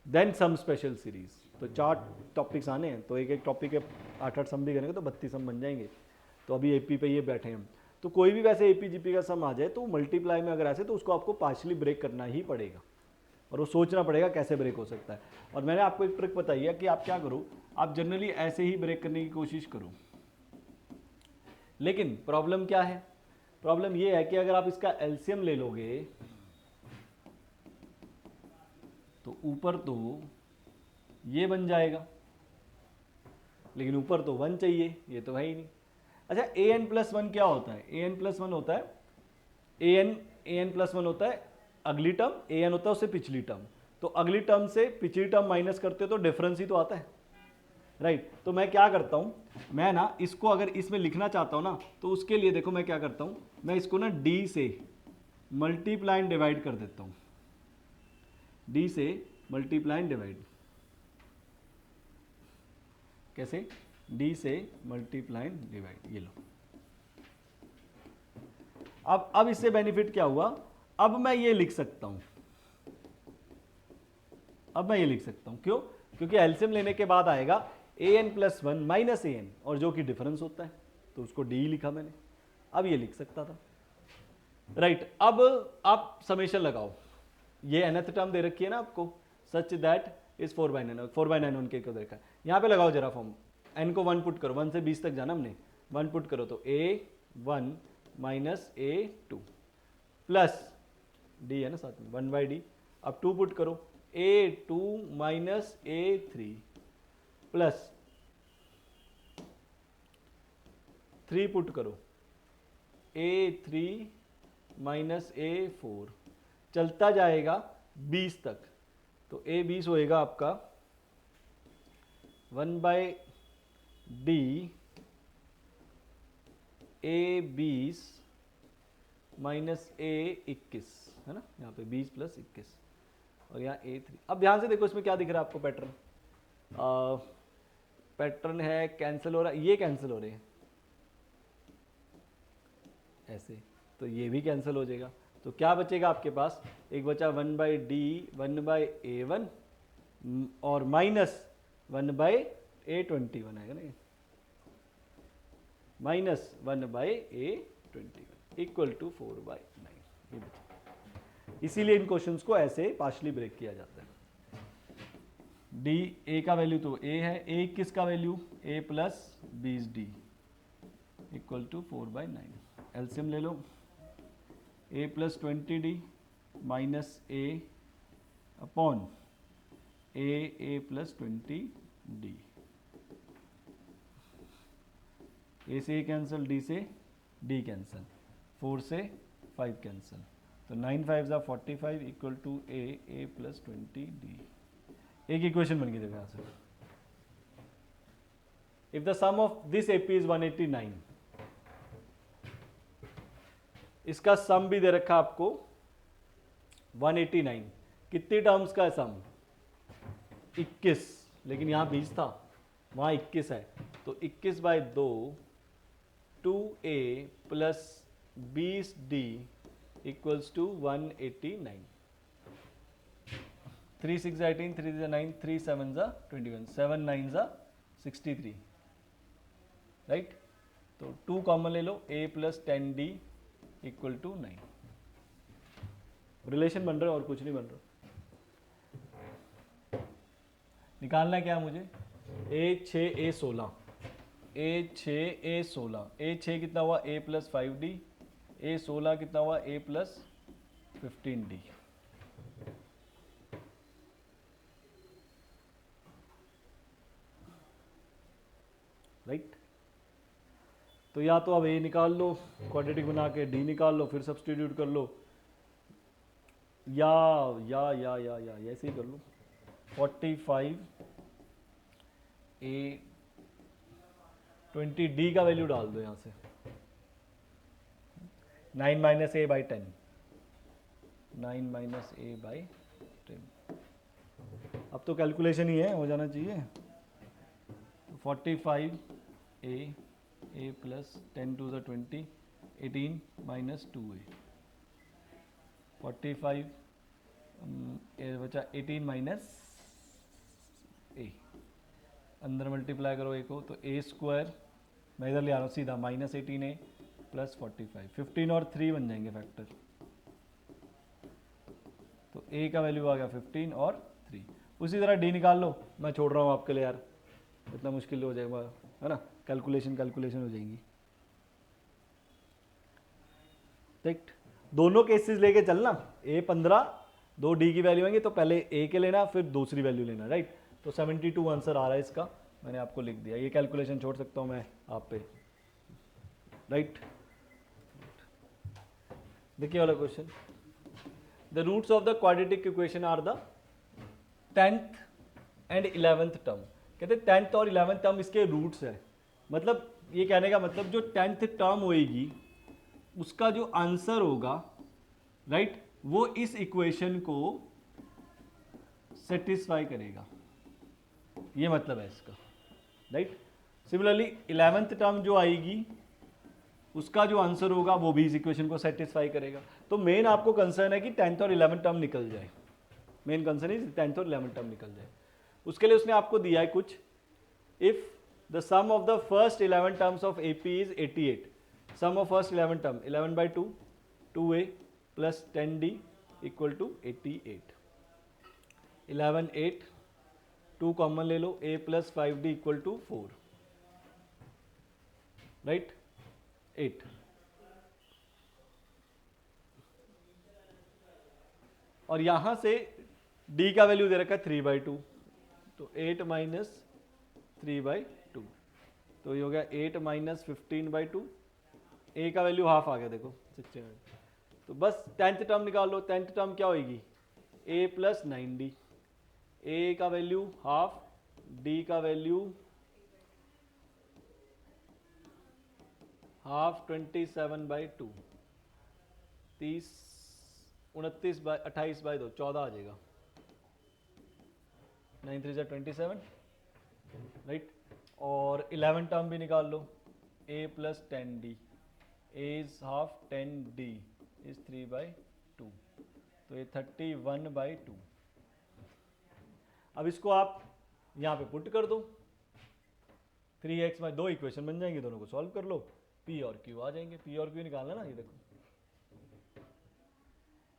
then sum special series. तो 4 टॉपिक्स आने हैं, तो एक एक टॉपिक के 8-8 सम भी करेंगे तो 32 सम बन जाएंगे. तो अभी एपी पे ये बैठे हैं. तो कोई भी वैसे एपी जीपी का सम आ जाए तो मल्टीप्लाई में अगर ऐसे, तो उसको आपको पार्शली ब्रेक करना ही पड़ेगा, और वो सोचना पड़ेगा कैसे ब्रेक हो सकता है. और मैंने आपको एक ट्रिक बताई है कि आप क्या करो, आप जनरली ऐसे ही ब्रेक करने की कोशिश करो. लेकिन प्रॉब्लम क्या है? प्रॉब्लम ये है कि अगर आप इसका एलसीएम ले लोगे तो ऊपर तो ये बन जाएगा, लेकिन ऊपर तो 1 चाहिए, ये तो है ही नहीं. अच्छा, ए एन प्लस वन क्या होता है? ए एन प्लस वन होता है, ए एन प्लस वन होता है अगली टर्म, ए एन होता है उससे पिछली टर्म. तो अगली टर्म से पिछली टर्म माइनस करते हो तो डिफरेंस ही तो आता है, राइट. तो मैं क्या करता हूं, मैं ना इसको अगर इसमें लिखना चाहता हूं ना, तो उसके लिए देखो मैं क्या करता हूं, मैं इसको ना डी से मल्टीप्लाई डिवाइड कर देता हूं. डी से मल्टीप्लाई डिवाइड कैसे? डी से मल्टीप्लाई डिवाइड, ये लो. अब इससे बेनिफिट क्या हुआ? अब मैं ये लिख सकता हूं, क्यों? क्योंकि एलसीएम लेने के बाद आएगा A N plus one minus A N, और जो कि डिफरेंस होता है, तो उसको डी लिखा मैंने. अब ये लिख सकता था, राइट. अब आप समेशन लगाओ. ये nth टर्म दे रखी है ना आपको, सच दैट इज 4/9, 4/9 उनके को देखा. यहाँ पे लगाओ जरा फॉर्म, एन को 1 पुट करो, 1 से 20 तक जाना हमने, 1 पुट करो तो a1 minus a2 plus D है ना साथ में, 1/d. अब 2 पुट करो, a2 minus a3 plus 3 put करो, a3 माइनस a4. चलता जाएगा 20 तक, तो a20 होएगा आपका 1/d a20 माइनस a21 है ना, यहाँ पे 20 प्लस 21, और यहाँ a3. अब ध्यान से देखो इसमें क्या दिख रहा है आपको पैटर्न. पैटर्न है कैंसिल हो रहा है, ये कैंसिल हो रहे हैं ऐसे, तो ये भी कैंसिल हो जाएगा. तो क्या बचेगा आपके पास? एक बचा 1/d 1/a1 और माइनस 1/a21 आएगा ना, माइनस 1/a21 इक्वल टू 4/9. ये बचा. इसीलिए इन क्वेश्चंस को ऐसे पार्शली ब्रेक किया जाता है. डी ए का वैल्यू तो ए है, ए किसका value? a plus 20d equal to 4/9. LCM ले लो, a plus 20d minus a upon a plus 20d. A से ए कैंसिल, डी से डी कैंसिल, 4 से 5 कैंसिल, तो 9 5 ज़ा 45 equal to A plus 20 D. एक इक्वेशन बन गई देखो यहाँ से। If the sum of this AP is 189, इसका सम भी दे रखा आपको 189, कितनी टर्म्स का है सम? 21, लेकिन यहां 20 था, वहां 21 है, तो 21/2 2a plus 20d equals to 189। 3 6 18, 3 9, 3 7 21, 7 9 63, right. तो 2 कॉमन ले लो, a plus 10d equal to 9। Relation बन रहा है और कुछ नहीं बन रहा। निकालना क्या है मुझे? a6 a16, a6 a16, a6 कितना हुआ? a प्लस 5d, a16 कितना हुआ? a plus 15d। राइट, तो या तो अब a निकाल लो, क्वाड्रेटिक बना के d निकाल लो, फिर सब्सटीट्यूट कर लो, या ऐसे ही कर लो। 45 a 20d का वैल्यू डाल दो यहां से, 9 minus a by 10, 9 minus a by 10। अब तो कैलकुलेशन ही है, हो जाना चाहिए। 45 a plus 10 to the 20, 18 minus 2a, 45 बचा 18 माइनस a, अंदर मल्टीप्लाई करो a को, तो a स्क्वायर, मैं इधर ले आ रहा हूँ सीधा, माइनस 18a प्लस 45, 15 और 3 बन जाएंगे फैक्टर, तो a का वैल्यू आ गया 15 और 3। उसी तरह d निकाल लो, मैं छोड़ रहा हूँ आपके लिए यार, इतना मुश्किल हो जाएगा, है ना, कैलकुलेशन हो जाएंगी। ठीक, दोनों केसेस लेके चलना, a 15, 2 d की वैल्यू आएंगे, तो पहले a के लेना फिर दूसरी वैल्यू लेना, राइट। तो 72 आंसर आ रहा है इसका, मैंने आपको लिख दिया, ये कैलकुलेशन छोड़ सकता हूं मैं आप पे, राइट। देखिए वाला question, the roots of the quadratic equation are the 10th and 11th term. कहते हैं 10th और 11th टर्म इसके रूट्स है, मतलब ये कहने का मतलब जो 10th टर्म होएगी उसका जो आंसर होगा, राइट, वो इस इक्वेशन को सेटिस्फाई करेगा, ये मतलब है इसका, राइट। सिमिलरली 11th टर्म जो आएगी उसका जो आंसर होगा वो भी इस इक्वेशन को सेटिस्फाई करेगा। तो मेन आपको कंसर्न है कि 10th और 11th टर्म निकल जाए, मेन कंसर्न है 10th और 11th टर्म निकल जाए। उसके लिए उसने आपको दिया है कुछ, if the sum of the first 11 terms of AP is 88, sum of first 11 term 11/2 2a plus 10d equal to 88, 11 8, 2 common ले लो, a plus 5d equal to 4, right, 8। और यहां से d का वैल्यू दे रखा है 3/2, तो 8 माइनस 3/2, तो ये हो गया 8 माइनस 15/2, a का वैल्यू हाफ आ गया, देखो 16। तो बस 10th टर्म निकाल लो, 10th टर्म क्या होगी? a प्लस 9d, a का वैल्यू हाफ, d का वैल्यू हाफ, 27/2, 30 28/2, 14 आ जाएगा, 9 3 27, राइट। और 11 टर्म भी निकाल लो, a plus 10d, a is half, 10d is 3/2, तो ये 31/2। अब इसको आप यहाँ पे पुट कर दो, 3x में 2 इक्वेशन बन जाएंगे, दोनों को सॉल्व कर लो, p और q आ जाएंगे। p और q निकालना ना, ये देखो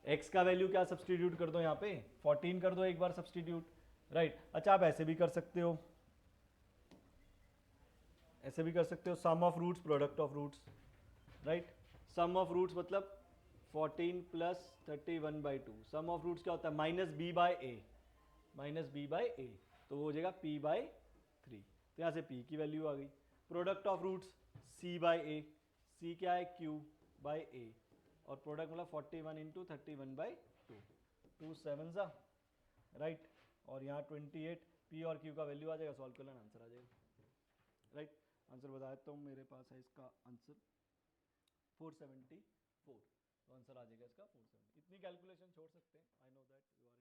x का वैल्यू क्या सब्सटीट्यूट कर दो यहाँ पे, 14 कर दो एक बार सब्सटीट्यूट, राइट। अच्छा, आप ऐसे भी कर सकते हो, ऐसे भी कर सकते हो, sum of roots product of roots, right. Sum of roots मतलब 14 प्लस 31/2, सम ऑफ रूट्स क्या होता है? माइनस b बाय ए, माइनस b बाय ए, तो वो हो जाएगा p/3। तो यहाँ से p की वैल्यू आ गई। Product of roots C by A, C क्या है क्यू बाई ए, और प्रोडक्ट मतलब 41 इंटू 31/2, 2 7 सा राइट, और यहाँ 28, पी और क्यू का वैल्यू आ जाएगा, सॉल्व कर लेना आंसर आ जाएगा राइट। आंसर बता देता हूँ, मेरे पास है इसका आंसर 474, तो आंसर आ जाएगा इसका 470। इतनी कैलकुलेशन छोड़ सकते हैं, I know that you are intelligent.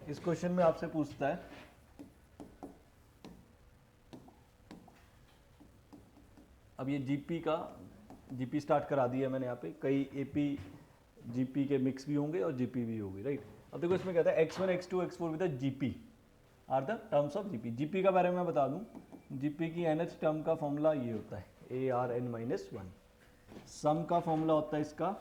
इस क्वेश्चन में आपसे पूछता है अब ये जीपी स्टार्ट करा दिया मैंने यहाँ पे, कई एपी जीपी के मिक्स भी होंगे और जीपी भी होगी राइट। अब देखो इसमें कहता है x1 x2 x4 with GP are the terms of GP. GP का बारे में मैं बता दूं, जीपी की एनएच टर्म का फॉर्मूला ये होता है A R N minus one. Sum का फॉर्मूला होता है इसका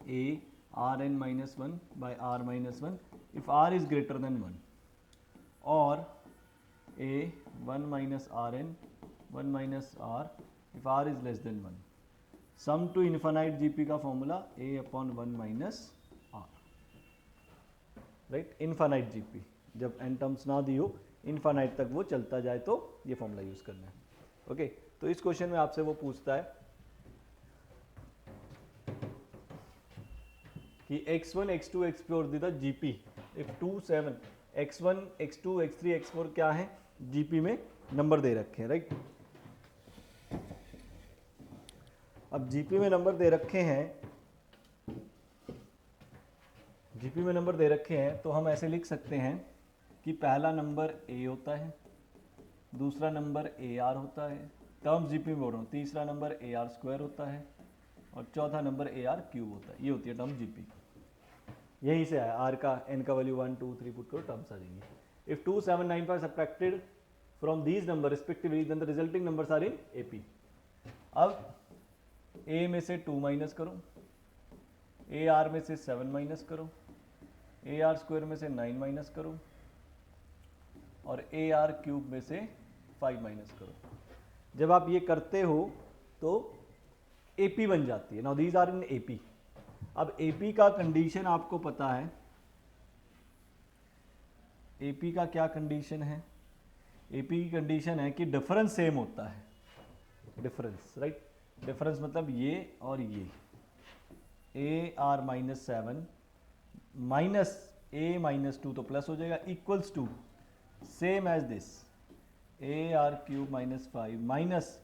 A R N minus one by R minus one if R is greater than one, और A one minus R N one minus R if R is less than one. Sum to infinite GP का formula A upon one minus R right. Infinite GP जब एन टर्म्स ना दी हो, इन्फानाइट तक वो चलता जाए तो ये फॉर्मूला यूज करना है ओके। तो इस क्वेश्चन में आपसे वो पूछता है कि x1 x2 x4 the the GP if 2 7, x1 x2 x3 x4 क्या है जीपी में नंबर दे रखे हैं राइट। अब जीपी में नंबर दे रखे हैं, जीपी में नंबर दे रखे हैं तो हम ऐसे लिख सकते हैं कि पहला नंबर ए होता है, दूसरा नंबर ए आर होता है, टर्म्स जीपी में बोल रहा हूँ, तीसरा नंबर ए आर स्क्वायर होता है, और चौथा नंबर ए आर क्यूब होता है। ये होती है टर्म जीपी, यहीं से आया आर का एन का वैल्यू 1 2 3 पुट करो टर्म्स आ जाएंगी। If 2 7 9 5 subtracted from these number respectively then the resulting numbers are in AP. अब ए में से 2 माइनस करो, ए आर में से 7 माइनस करो, ए आर स्क्वायर में से 9 माइनस करो, और ए आर क्यूब में से 5 माइनस करो। जब आप ये करते हो तो एपी बन जाती है। Now these are in AP. अब एपी का कंडीशन आपको पता है, एपी का क्या कंडीशन है? एपी की कंडीशन है कि डिफरेंस सेम होता है, डिफरेंस राइट। डिफरेंस मतलब ये और ये, A R minus 7 minus A minus 2 तो प्लस हो जाएगा, equals to same as this A R cube minus 5 minus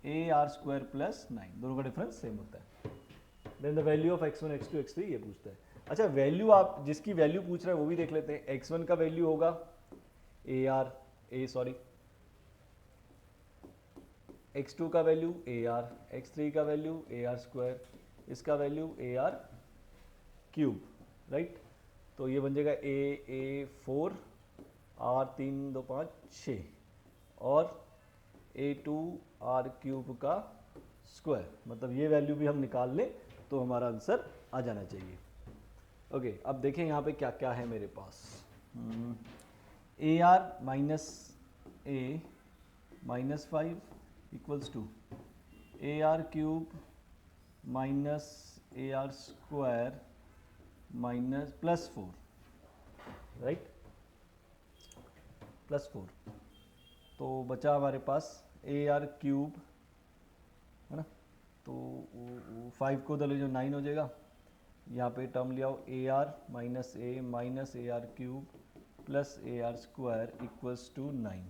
A R square plus 9, दोनों का डिफरेंस सेम होता है। Then the value of x1 x2 x3 ये पूछता है। अच्छा वैल्यू, आप जिसकी वैल्यू पूछ रहे हैं वो भी देख लेते हैं। x1 का वैल्यू होगा x2 का वैल्यू ए आर, x3 का वैल्यू ए आर स्क्वायर, इसका वैल्यू ए आर क्यूब राइट। तो ये बन जाएगा ए 4 आर 3 2 5 6 और a2 आर क्यूब का स्क्वायर, मतलब ये वैल्यू भी हम निकाल लें तो हमारा आंसर आ जाना चाहिए ओके। अब देखें यहाँ पे क्या क्या है मेरे पास। A R minus A minus 5 equals to A R cube minus A R square minus plus 4 right, plus 4। तो बचा हमारे पास ए आर क्यूब है ना, तो 5 को दलो जो 9 हो जाएगा। यहाँ पे टर्म ले आओ A R minus A R cube plus A R square equals to 9,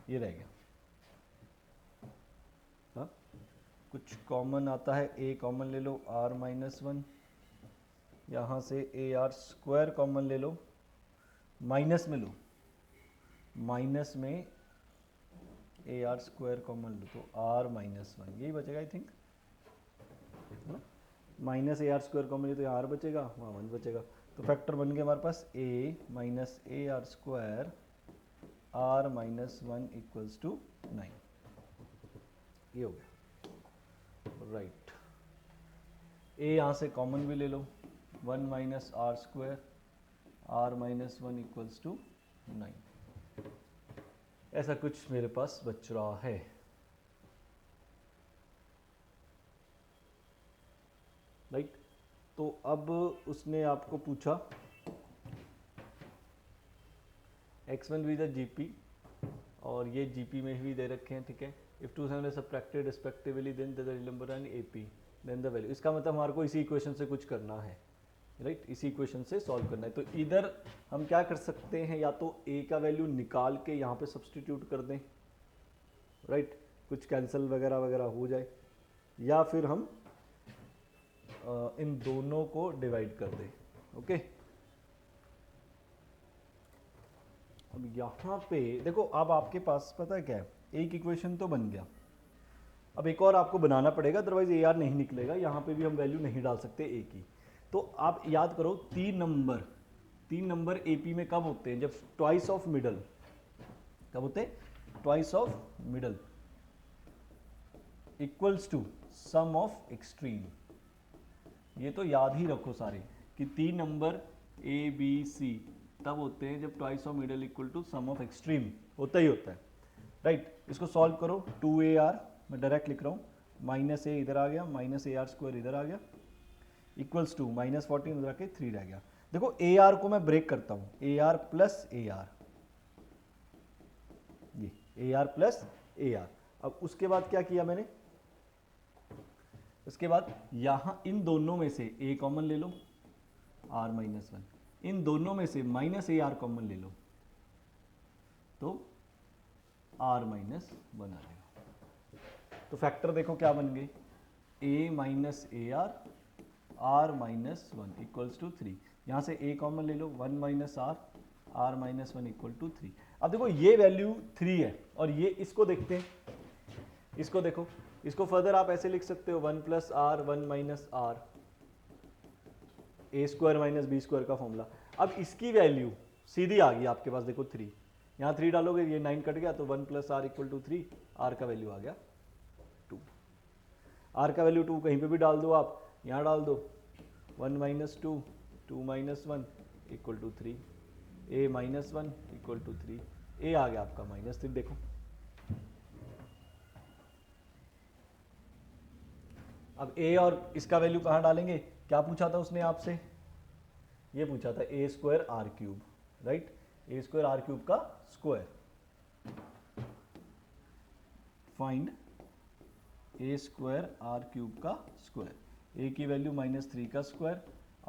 ये रह गया। हाँ कुछ कॉमन आता है, ए कॉमन ले लो आर माइनस 1, यहाँ से ए आर स्क्वायर कॉमन ले लो, माइनस में लो, माइनस में ए आर स्क्वायर कॉमन लो तो आर माइनस 1 यही बचेगा I think, minus A R square common ले तो यहाँ आर बचेगा, वहाँ 1 बचेगा। तो फैक्टर बन गया हमारे पास A minus A R square R minus 1 equals to 9, ये हो गया राइट। ए यहाँ से कॉमन भी ले लो, 1 minus R square R minus 1 equals to 9, ऐसा कुछ मेरे पास बच रहा है राइट। तो अब उसने आपको पूछा x1 विद द जीपी और ये जीपी में भी दे रखे हैं, ठीक है। If two seven subtracted respectively then the number and AP then the value, इसका मतलब हमारे को इसी इक्वेशन से कुछ करना है, राइट, इसी इक्वेशन से सॉल्व करना है। तो इधर हम क्या कर सकते हैं, या तो ए का वैल्यू निकाल के यहाँ पे सब्सटीट्यूट कर दें, राइट, कुछ कैंसिल वगैरह वगैरह हो जाए, या फिर हम इन दोनों को डिवाइड कर दें, ओके। अब यहाँ पे देखो, अब आपके पास पता है क्या है, एक इक्वेशन तो बन गया, अब एक और आपको बनाना पड़ेगा, अदरवाइज ए आर नहीं निकलेगा, यहाँ पे भी हम वैल्यू नहीं डाल सकते ए की। तो आप याद करो, तीन नंबर एपी में कब होते हैं, जब ट्वाइस ऑफ मिडल, कब होते हैं, twice of middle equals to sum of extreme. ये तो याद ही रखो सारे कि तीन नंबर ए बी सी तब होते हैं जब twice of middle equal to sum of extreme, होता ही होता है, राइट। इसको सॉल्व करो, 2AR मैं डायरेक्ट लिख रहा हूँ, माइनस ए इधर आ गया, माइनस AR स्क्वायर इधर आ गया, इक्वल्स टू माइनस 14 इधर आके 3 रह गया। देखो AR को मैं ब्रेक करता हूँ, AR प्लस AR, ये AR प्लस AR। अब उसके बाद क्या किया मैंने, उसके बाद यहाँ इन दोनों में से A कॉमन ले लो, R माइनस 1, इन दोनों में से माइनस AR कॉमन ले लो, तो R माइनस 1 आ जाएगा। तो फैक्टर देखो क्या बन गए, A minus AR, R minus 1 equals to 3। यहाँ से A कॉमन ले लो, 1 minus R, R minus 1 equal to 3। अब देखो ये वैल्यू 3 है, और ये इसको देखते हैं, इसको देखो, इसको फर्दर आप ऐसे लिख सकते हो, 1 प्लस R 1 माइनस R, ए स्क्वायर माइनस बी स्क्वायर का फॉर्मूला। अब इसकी वैल्यू सीधी आ गई आपके पास, देखो 3, यहाँ 3 डालोगे, ये 9 कट गया, तो 1 plus R equal to 3, R का वैल्यू आ गया 2। R का वैल्यू 2 कहीं पे भी डाल दो आप, यहाँ डाल दो, 1 minus 2, 2 minus 1 equal to 3, A minus 1 equal to 3, A आ गया आपका माइनस 3। देखो अब A और इसका वैल्यू कहाँ डालेंगे, क्या पूछा था उसने आपसे, ये पूछा था A square R cube, right, A square R cube का square, find A square R cube का स्क्वायर, A की वैल्यू माइनस 3 का स्क्वायर,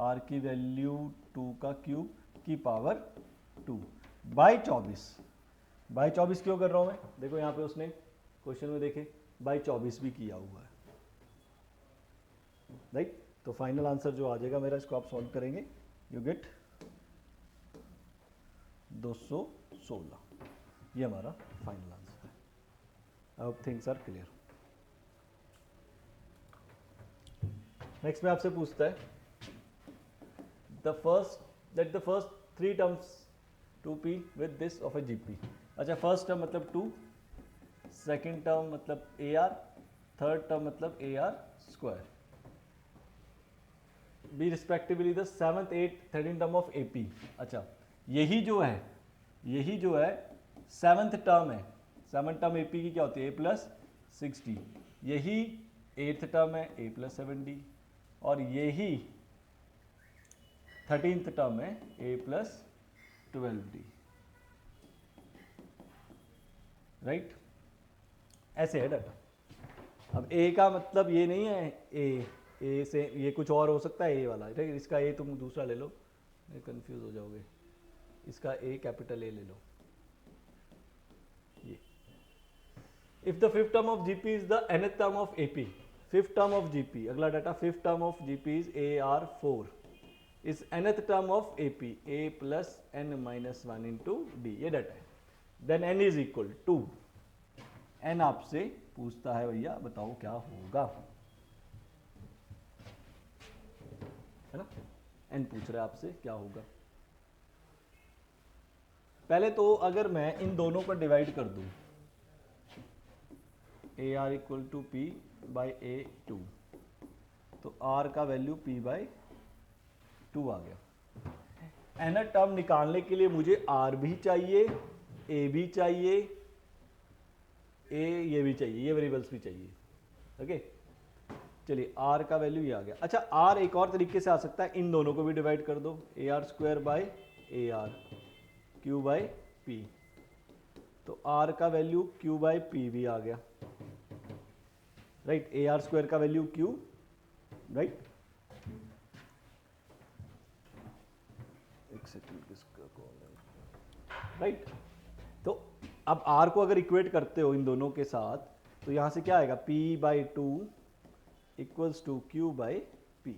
R की वैल्यू 2 का क्यूब की पावर 2 बाई 24। बाई 24 क्यों कर रहा हूं मैं, देखो यहाँ पे उसने क्वेश्चन में देखे बाई 24 भी किया हुआ है, राइट। तो फाइनल आंसर जो आ जाएगा मेरा, इसको आप सॉल्व करेंगे, यू गेट 216, ये हमारा फाइनल आंसर है। I hope things are clear. Next में आपसे पूछता है, the first 3 terms 2p with this of A GP. अच्छा, फर्स्ट टर्म मतलब 2, सेकेंड टर्म मतलब AR, थर्ड टर्म मतलब AR square, B respectively the 7th 8th 13th term of AP। अच्छा, यही जो है 7th टर्म है, 7th टर्म AP की क्या होती है, A प्लस 6D, यही 8th टर्म है A प्लस 7D, और यही 13th टर्म है A प्लस 12D, राइट, ऐसे है डाटा। अब A का मतलब ये नहीं है ए से ये कुछ और हो सकता है, ए वाला, ठीक है, इसका ए तुम दूसरा ले लो, कंफ्यूज हो जाओगे, इसका ए कैपिटल ए ले लो, ये। If the fifth term of GP is the nth term of AP, fifth term of GP, अगला data, fifth term of GP is AR4 is nth term of AP A plus n minus 1 into D, ये डाटा है। Then n is equal to, n आपसे पूछता है भैया बताओ क्या होगा, है ना, n पूछ रहा है आपसे क्या होगा। पहले तो अगर मैं इन दोनों को डिवाइड कर दूं, AR equal to P by A2, तो R का वैल्यू P बाई 2 आ गया। n टर्म निकालने के लिए मुझे R भी चाहिए, A भी चाहिए, ये भी चाहिए, ये वेरिएबल्स भी चाहिए, ओके। चलिए R का वैल्यू ये आ गया। अच्छा, R एक और तरीके से आ सकता है, इन दोनों को भी डिवाइड कर दो, AR square by AR Q by P, तो आर का वैल्यू क्यू बाई पी भी आ गया, राइट। ए आर स्क्वायर का वैल्यू क्यू, राइट। एक सेकंड, किसका कॉल है, राइट। तो अब आर को अगर इक्वेट करते हो इन दोनों के साथ तो यहां से क्या आएगा, p by two equals to Q by P,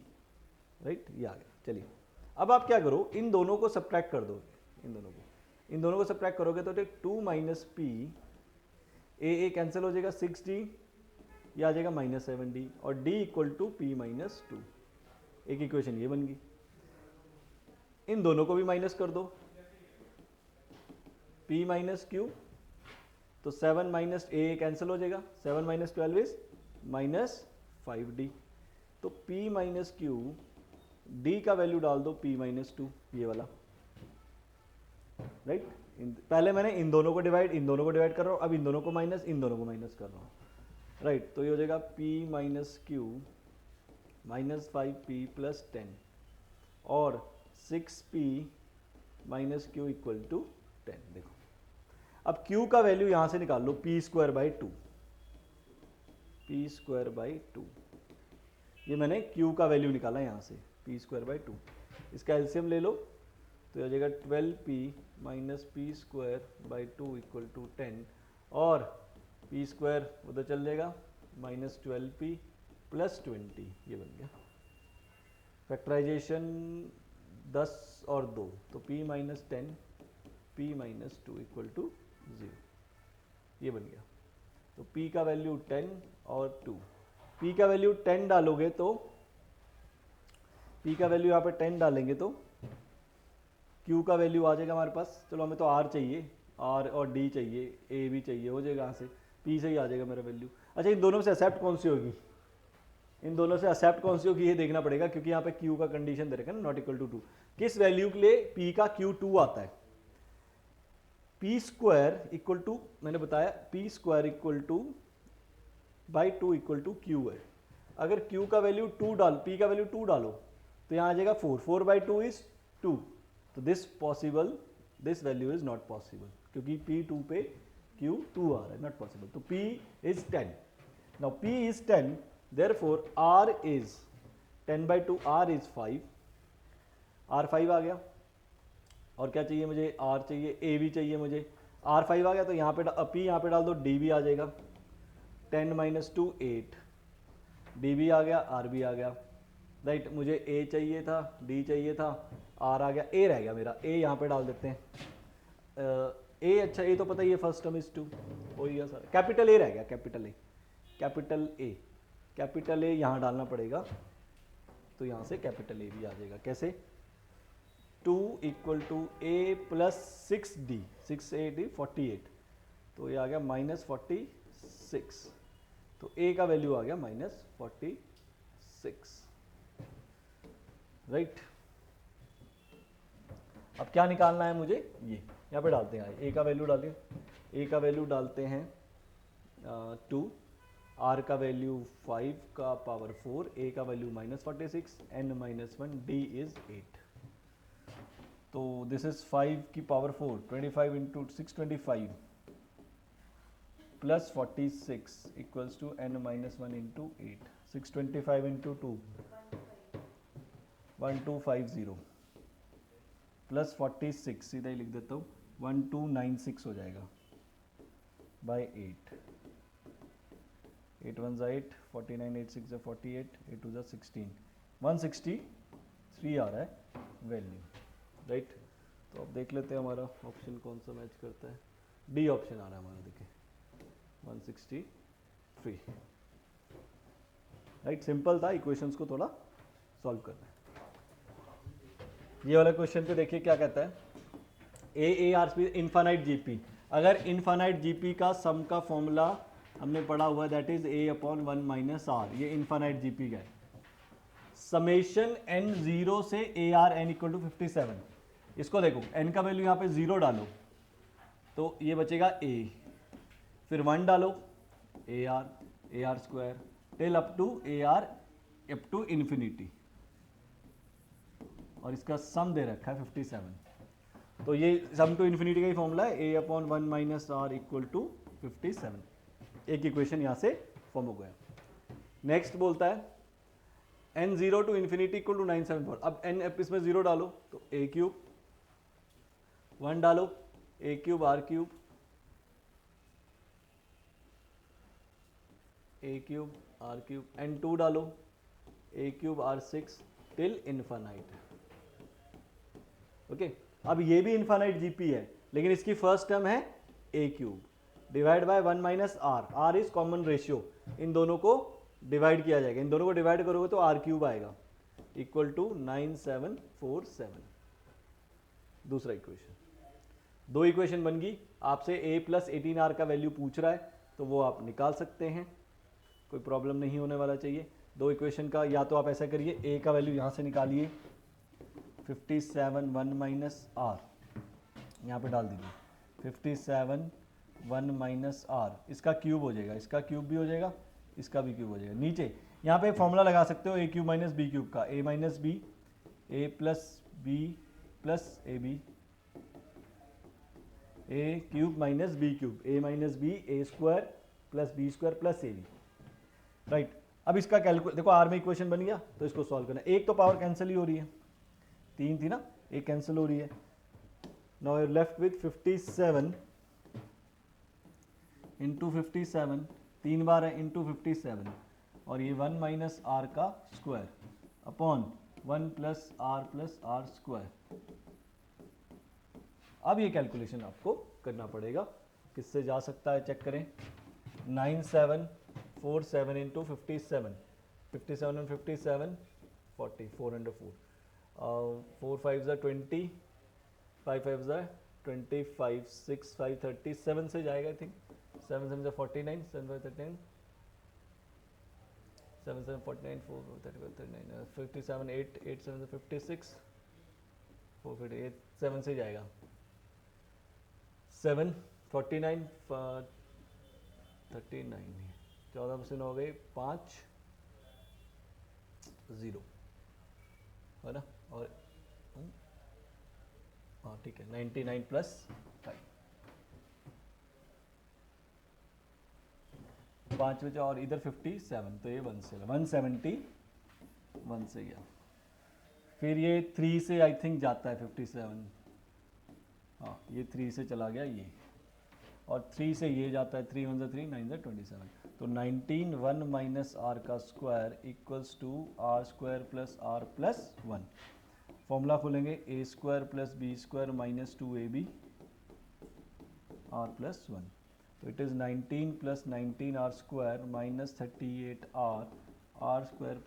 right. ये आ गया। चलिए अब आप क्या करो, इन दोनों को सब्ट्रैक्ट कर दो, इन दोनों को सब्ट्रैक्ट करोगे तो two minus P, A cancel हो जाएगा, 6d ये आ जाएगा -7d, और d equal to P minus two. एक इक्वेशन ये बन गई। इन दोनों को भी माइनस कर दो, p माइनस क्यू, तो 7 माइनस ए कैंसिल हो जाएगा, 7 माइनस 12 इज -5d, तो p माइनस क्यू, d का वैल्यू डाल दो p माइनस टू, ये वाला, राइट। पहले मैंने इन दोनों को डिवाइड कर रहा हूँ, अब इन दोनों को माइनस कर रहा हूँ, राइट। तो ये हो जाएगा p minus Q minus 5p plus 10 और 6p minus Q equal to 10। देखो अब q का वैल्यू यहां से निकाल लो, p स्क्वायर बाई टू, ये मैंने q का वैल्यू निकाला यहां से, p स्क्वायर बाई टू। इसका एलसीएम ले लो तो हो जाएगा 12p minus P square by two equal to 10, और p स्क्वायर उधर चल जाएगा, माइनस 12p प्लस 20, ये बन गया। फैक्टराइजेशन 10 और 2, तो p minus 10 p minus two equal to 0, ये बन गया। तो p का वैल्यू 10 और 2, p का वैल्यू 10 डालोगे तो p का वैल्यू यहाँ पे 10 डालेंगे तो q का वैल्यू आ जाएगा हमारे पास। चलो हमें तो r चाहिए, r और d चाहिए, a भी चाहिए, हो जाएगा यहाँ से p से ही आ जाएगा मेरा वैल्यू। अच्छा इन दोनों से एक्सेप्ट कौन सी होगी, ये देखना पड़ेगा, क्योंकि यहाँ पे q का कंडीशन दे रखा है ना, नॉट इक्वल टू 2। किस वैल्यू के लिए p का q 2 आता है, p स्क्वायर इक्वल टू, मैंने बताया p square equal to by two equal to q है। अगर q का वैल्यू 2 डाल, p का वैल्यू 2 डालो तो यहाँ आ जाएगा 4 बाई टू इज 2, तो this value is not possible, क्योंकि p2 पे q2 आ रहा है, नॉट पॉसिबल। तो p is 10, now p is 10, therefore r is 10 by 2, r is 5, r 5 आ गया। और क्या चाहिए मुझे, r चाहिए, a भी चाहिए मुझे, r 5 आ गया, तो यहाँ पे p यहाँ पे डाल दो, d भी आ जाएगा, 10 माइनस 2 8, d भी आ गया, r भी आ गया, राइट। मुझे a चाहिए था, d चाहिए था, r आ गया, a रह गया मेरा, a यहाँ पे डाल देते हैं, a, अच्छा a तो पता ही है, फर्स्ट टर्म इज 2, हो गया सर, कैपिटल a रह गया, कैपिटल A यहाँ डालना पड़ेगा, तो यहाँ से कैपिटल A भी आ जाएगा। कैसे, 2 equal to A plus 6D, 6AD 48, तो ये आ गया -46, तो A का वैल्यू आ गया -46, राइट। अब क्या निकालना है मुझे, ये यहाँ पे डालते हैं, A का वैल्यू डालें, A का वैल्यू डालते हैं 2, r का वैल्यू 5 का पावर 4, a का value -46, n minus 1, d is 8, तो दिस इज 5 की power 4, 25 into 625 plus 46 equals to n minus 1 into 8, 625 into 2 1250 plus 46, सीधा ही लिख देता हूँ, 1296 हो जाएगा बाई 8, 8 1 8, 49 8 6 48, 8 2 16, 163 आ रहा है वैल्यू, राइट। तो अब देख लेते हैं हमारा ऑप्शन कौन सा मैच करता है, डी ऑप्शन आ रहा है हमारा, देखिए 163, राइट। सिंपल था, इक्वेशंस को थोड़ा सॉल्व करना है। ये वाला क्वेश्चन पे देखिए क्या कहता है, A R speed infinite GP, अगर इनफाइनाइट जीपी का सम का फॉर्मूला हमने पढ़ा हुआ है, that is a upon 1 minus R, ये इनफाइनाइट जीपी का है, समेशन n 0 से A R N equal to 57, इसको देखो n का वैल्यू यहाँ पे 0 डालो तो ये बचेगा a, फिर 1 डालो A R square till up to infinity, और इसका सम दे रखा है 57, तो ये सम टू इन्फिनिटी का ही फॉर्मूला है, a upon 1 minus R equal to 57। एक इक्वेशन यहाँ से फॉर्म हो गया। नेक्स्ट बोलता है n zero to infinity equal to 974। अब n इसमें जीरो डालो तो a क्यूब, 1 डालो a cube R cube, a cube R cube, n2 डालो a cube R six till infinite. Okay, अब ये भी इन्फानाइट जीपी है, लेकिन इसकी फर्स्ट टर्म है a cube divide by 1 minus R. R is common ratio, इन दोनों को डिवाइड किया जाएगा, इन दोनों को डिवाइड करोगे तो आर क्यूब आएगा इक्वल टू 9747। दूसरा इक्वेशन, दो इक्वेशन बन गई। आपसे a प्लस 18r का वैल्यू पूछ रहा है तो वो आप निकाल सकते हैं, कोई प्रॉब्लम नहीं होने वाला चाहिए। दो इक्वेशन का या तो आप ऐसा करिए, a का वैल्यू यहाँ से निकालिए 57 1 माइनस आर, यहाँ पे डाल दीजिए 57 1 माइनस आर, इसका क्यूब हो जाएगा, इसका क्यूब भी हो जाएगा, इसका भी क्यूब हो जाएगा। नीचे यहाँ पे फॉर्मूला लगा सकते हो a cube minus B cube का, a minus B, a plus B plus A B, A cube minus B cube, a minus B A square plus B square plus A B, right. अब इसका कैलकुलेट देखो, आर में इक्वेशन बन गया तो इसको सॉल्व करना। एक तो पावर कैंसिल ही हो रही है, 3 थी ना, एक कैंसिल हो रही है। Now you left with 57 into 57, 3 बार है इंटू 57, और ये 1 माइनस आर का square upon 1 plus R square. अब ये कैलकुलेशन आपको करना पड़ेगा, किससे जा सकता है चेक करें। 9747 इंटू 57, 57 and 57 40, 404, 4 5 20, 5 5 25, 6 5 30, 7 से जाएगा आई थिंक, 7 7 49, 7 5 39, 7 7 49, 4 35 39, 57 8 8 7 56, 4 58, 7 से जाएगा, 7 49 39, 14% हो गई, 5 0 है ना, और हाँ ठीक है 99 प्लस 5 बचा, और इधर 57, तो ये 171 से गया। फिर ये 3 से आई थिंक जाता है 57, हाँ ये 3 से चला गया ये, और 3 से ये जाता है, 3 1 3 9 27, तो 19 1 माइनस आर का square equals to R square plus 1। Formula खोलेंगे, A square plus B square minus 2ab R plus 1, तो it is 19 plus 19 R square minus 38 R square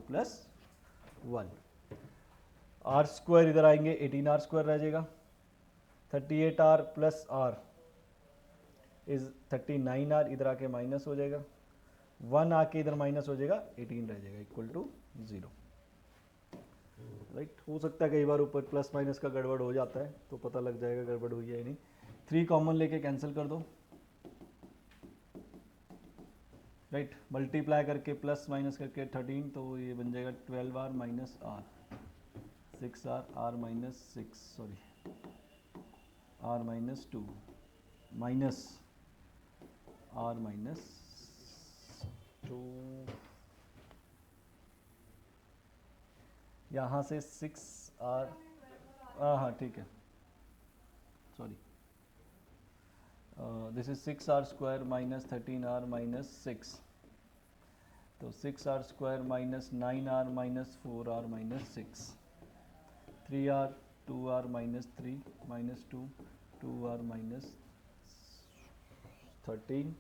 plus 1। R square इधर आएंगे, 18 आर स्क्वायर रह जाएगा, 38 R plus R is 39 R, इधर आके माइनस हो जाएगा, 1 आके इधर माइनस हो जाएगा, 18 रह जाएगा इक्वल टू 0, राइट। हो सकता है कई बार ऊपर प्लस माइनस का गड़बड़ हो जाता है, तो पता लग जाएगा गड़बड़ हुई है या नहीं। 3 कॉमन लेके कैंसिल कर दो, राइट, मल्टीप्लाई करके प्लस माइनस करके 13, तो ये बन जाएगा 12 R minus R, 6 R minus 6, sorry R minus 2 minus R minus 2, यहाँ से 6 आर, हाँ ठीक है, sorry, this is 6 R square minus 13 R minus 6, तो 6 R square minus 9 R minus 4 R minus 6, 3 R 2 R minus 3 minus 2 2 R minus 13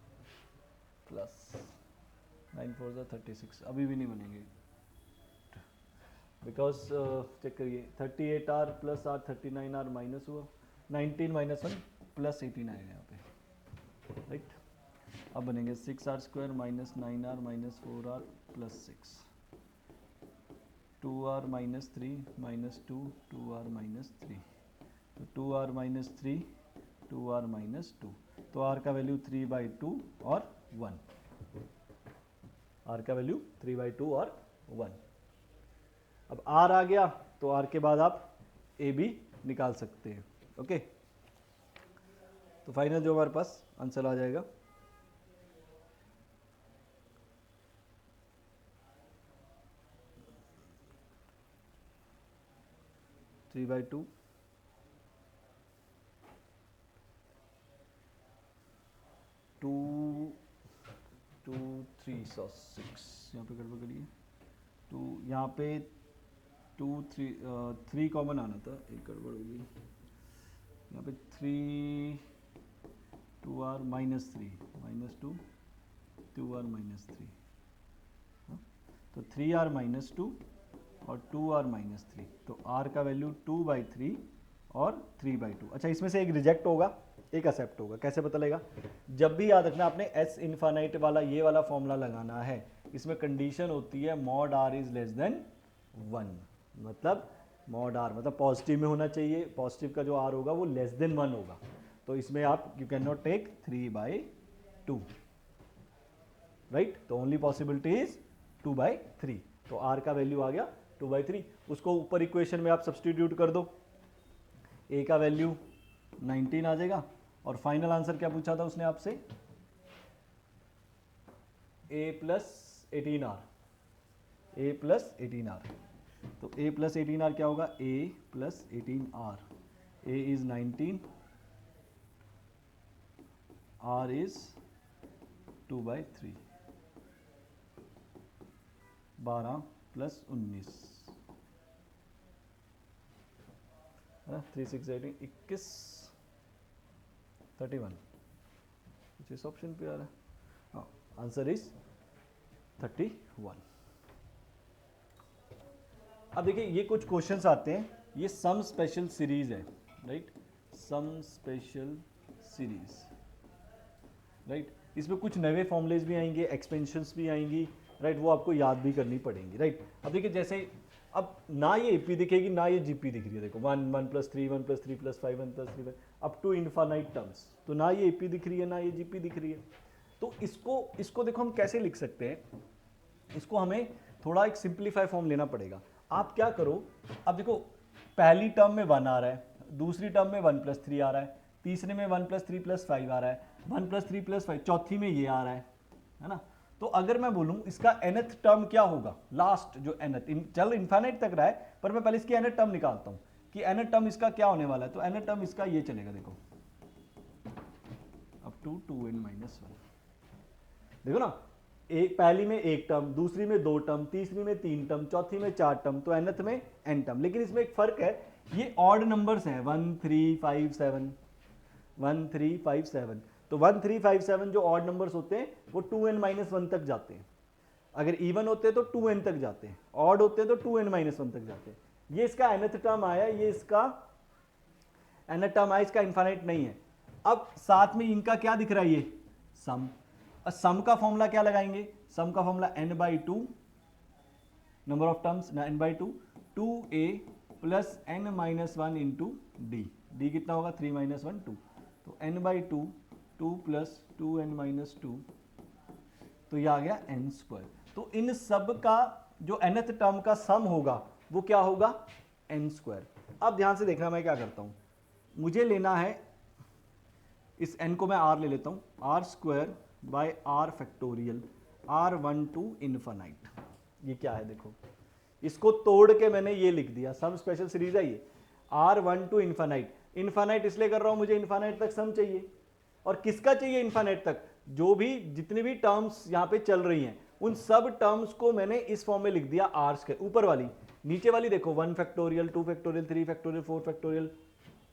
plus 9 4 36, अभी भी नहीं बनेंगे बिकॉज चेक करिए, 38 R plus R 39 R minus हुआ, 19 माइनस 1 प्लस 18 आएगा यहाँ पे, राइट। अब बनेंगे 6 R square minus 9 R minus 4 R plus 6, 2 R minus 3 minus 2 2 R minus 3, तो 2 आर माइनस 3 2 आर माइनस 2, तो आर का वैल्यू 3/2 और 1, आर का वैल्यू 3/2 और 1। अब आर आ गया तो आर के बाद आप ए बी निकाल सकते हैं। ओके, तो फाइनल जो हमारे पास आंसर आ जाएगा 3/2 2 2 3 6 यहाँ पे गड़बड़ करिए, 2 यहाँ पे 2 3 कॉमन आना था, एक गड़बड़ होगी यहाँ पे 3 2r -3 -2 2r -3, तो 3r -2 और 2r -3, तो r का वैल्यू 2/3 और 3/2। अच्छा, इसमें से एक रिजेक्ट होगा, एक एक्सेप्ट होगा, कैसे पता लगेगा? जब भी याद रखना आपने एस इनफाइनाइट वाला ये वाला फॉर्मूला लगाना है, इसमें कंडीशन होती है mod r is less then 1, मतलब मॉड r मतलब पॉजिटिव में होना चाहिए, पॉजिटिव का जो r होगा वो लेस देन 1 होगा, तो इसमें आप you can not take 3/2, right? तो ओनली पॉसिबिलिटी इज 2/3, तो r का वैल्यू आ गया 2/3, उसको ऊपर इक्वेशन में आप सब्सटीट्यूट कर दो, a का वैल्यू 19 आ जाएगा, और फाइनल आंसर क्या पूछा था उसने आपसे? a + 18r, a + 18r, तो a + 18r क्या होगा? a + 18r, a is 19, r is 2/3, 12 + 19, 3 6 18 21 31, कुछ इस ऑप्शन पे आ रहा है, हाँ, आंसर इज 31। अब देखिए ये कुछ क्वेश्चंस आते हैं, ये सम स्पेशल सीरीज है, right? Sum special series, right? इसमें कुछ नए फॉर्मूलेज भी आएंगे, एक्सपेंशंस भी आएंगी, राइट? वो आपको याद भी करनी पड़ेंगी, राइट? अब देखिए जैसे अब ना ये एपी दिखेगी ना ये जीपी दिख रही है, देखो 1 1 + 3 1 + 3 + 5 1 + 3 अप टू इनफाइनाइट टर्म्स, तो ना ये एपी दिख रही है ना ये जीपी दिख रही है, तो इसको देखो हम कैसे लिख सकते हैं, इसको हमें थोड़ा एक सिंप्लीफाई फॉर्म लेना पड़ेगा। आप क्या करो, अब देखो पहली टर्म में 1 आ रहा है, दूसरी टर्म में 1 + 3 आ रहा है, तीसरे में 1 + 3 + 5 आ रहा है, 1 + 3 + 5, चौथी में ये आ रहा है ना? तो अगर मैं बोलूं इसका nth टर्म क्या होगा, लास्ट जो nth चल इनफाइनाइट तक रहा है, पर मैं पहले इसकी nth टर्म निकालता हूं कि nth टर्म इसका क्या होने वाला है, तो nth टर्म इसका ये चलेगा, देखो अप टू 2n - 1, देखो ना, एक पहली में एक टर्म, दूसरी में 2 टर्म, तीसरी में 3 टर्म, चौथी में 4 टर्म, तो nth में n टर्म, लेकिन इसमें एक फर्क है, ये ऑड नंबर्स हैं, 1 3 5 7 1 3 5 7, तो 1 3 5 7 जो ऑड नंबर्स होते हैं वो 2n - 1 तक जाते हैं, अगर इवन होते हैं तो 2n तक जाते हैं, ऑड होते हैं तो 2n - 1 तक जाते हैं। ये इसका nth टर्म आया, ये इसका nth टर्म आया, इसका इनफाइनाइट नहीं है। अब साथ में इनका क्या दिख रहा है, ये सम, सम का फॉर्मूला क्या लगाएंगे, सम का formula n/2 number of terms ना n/2 2a + n - 1 × d, d कितना होगा 3 - 1 2, तो n/2 2 + 2n - 2, तो ये आ गया n²। तो इन सब का जो nth टर्म का सम होगा वो क्या होगा n²। अब ध्यान से देखना मैं क्या करता हूं, मुझे लेना है इस n को मैं r ले लेता हूं, r² / r factorial r1 to infinite, ये क्या है देखो, इसको तोड़ के मैंने ये लिख दिया, सम स्पेशल सीरीज है ये, r1 to इनफाइनाइट, इनफाइनाइट इसलिए कर रहा हूं मुझे इनफाइनाइट तक सम चाहिए, और किसका चाहिए इनफाइनाइट तक, जो भी जितनी भी टर्म्स यहां पे चल रही हैं उन सब टर्म्स को मैंने इस फॉर्म में लिख दिया r², ऊपर वाली, नीचे वाली देखो 1 फैक्टोरियल 2 फैक्टोरियल 3 फैक्टोरियल 4 फैक्टोरियल,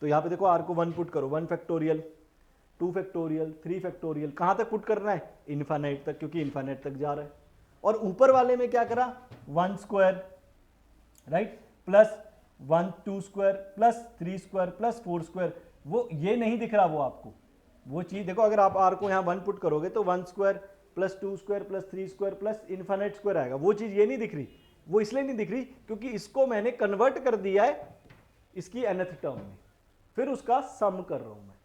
तो यहां पे देखो r को 1 पुट करो, 1 फैक्टोरियल 2 फैक्टोरियल 3 फैक्टोरियल, कहां तक पुट करना है इनफाइनाइट तक, क्योंकि इनफाइनाइट तक जा रहा है, और ऊपर वाले में क्या करा 1², राइट, प्लस 1 2² प्लस 3² प्लस 4², वो ये नहीं दिख रहा वो आपको, वो चीज देखो, अगर आप r को यहां 1 पुट करोगे तो 1² plus 2² plus 3² plus infinite square आएगा, वो चीज ये नहीं दिख रही, वो इसलिए नहीं दिख रही क्योंकि इसको मैंने कन्वर्ट कर दिया है इसकी nth टर्म में, फिर उसका सम कर रहा हूं मैं,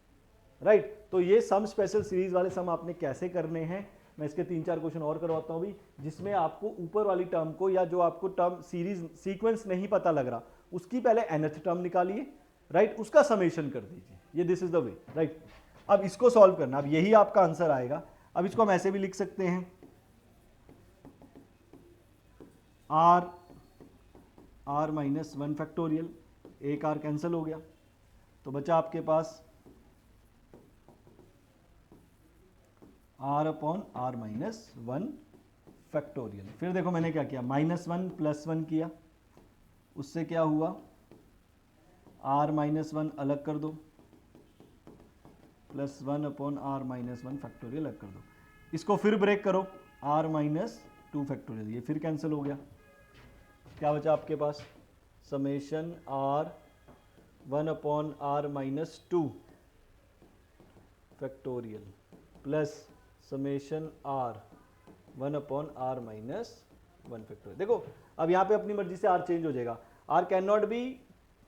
राइट? तो ये सम स्पेशल सीरीज वाले सम आपने कैसे करने हैं, मैं इसके 3-4 क्वेश्चन और करवाता हूं भी, जिसमें आपको ऊपर वाली टर्म को, या जो आपको टर्म सीरीज सीक्वेंस नहीं पता लग रहा, उसकी पहले nth टर्म निकालिए, राइट, उसका समेशन कर दीजिए, ये this is the way, right. अब इसको सॉल्व करना, अब यही आपका आंसर आएगा। अब इसको हम ऐसे भी लिख सकते हैं, r माइनस 1 फैक्टोरियल, एक r कैंसिल हो गया, तो बचा आपके पास r upon r minus 1 factorial. फिर देखो मैंने क्या किया, -1 + 1 किया, उससे क्या हुआ, r माइनस 1 अलग कर दो, +1 अपॉन r माइनस 1 फैक्टोरियल अलग कर दो। इसको फिर ब्रेक करो, r माइनस 2 फैक्टोरियल, ये फिर कैंसिल हो गया। क्या बचा आपके पास, summation r 1 upon r minus 2 factorial plus summation r 1 upon r minus 1 factorial. देखो अब यहाँ पे अपनी मर्जी से r चेंज हो जाएगा, r can not B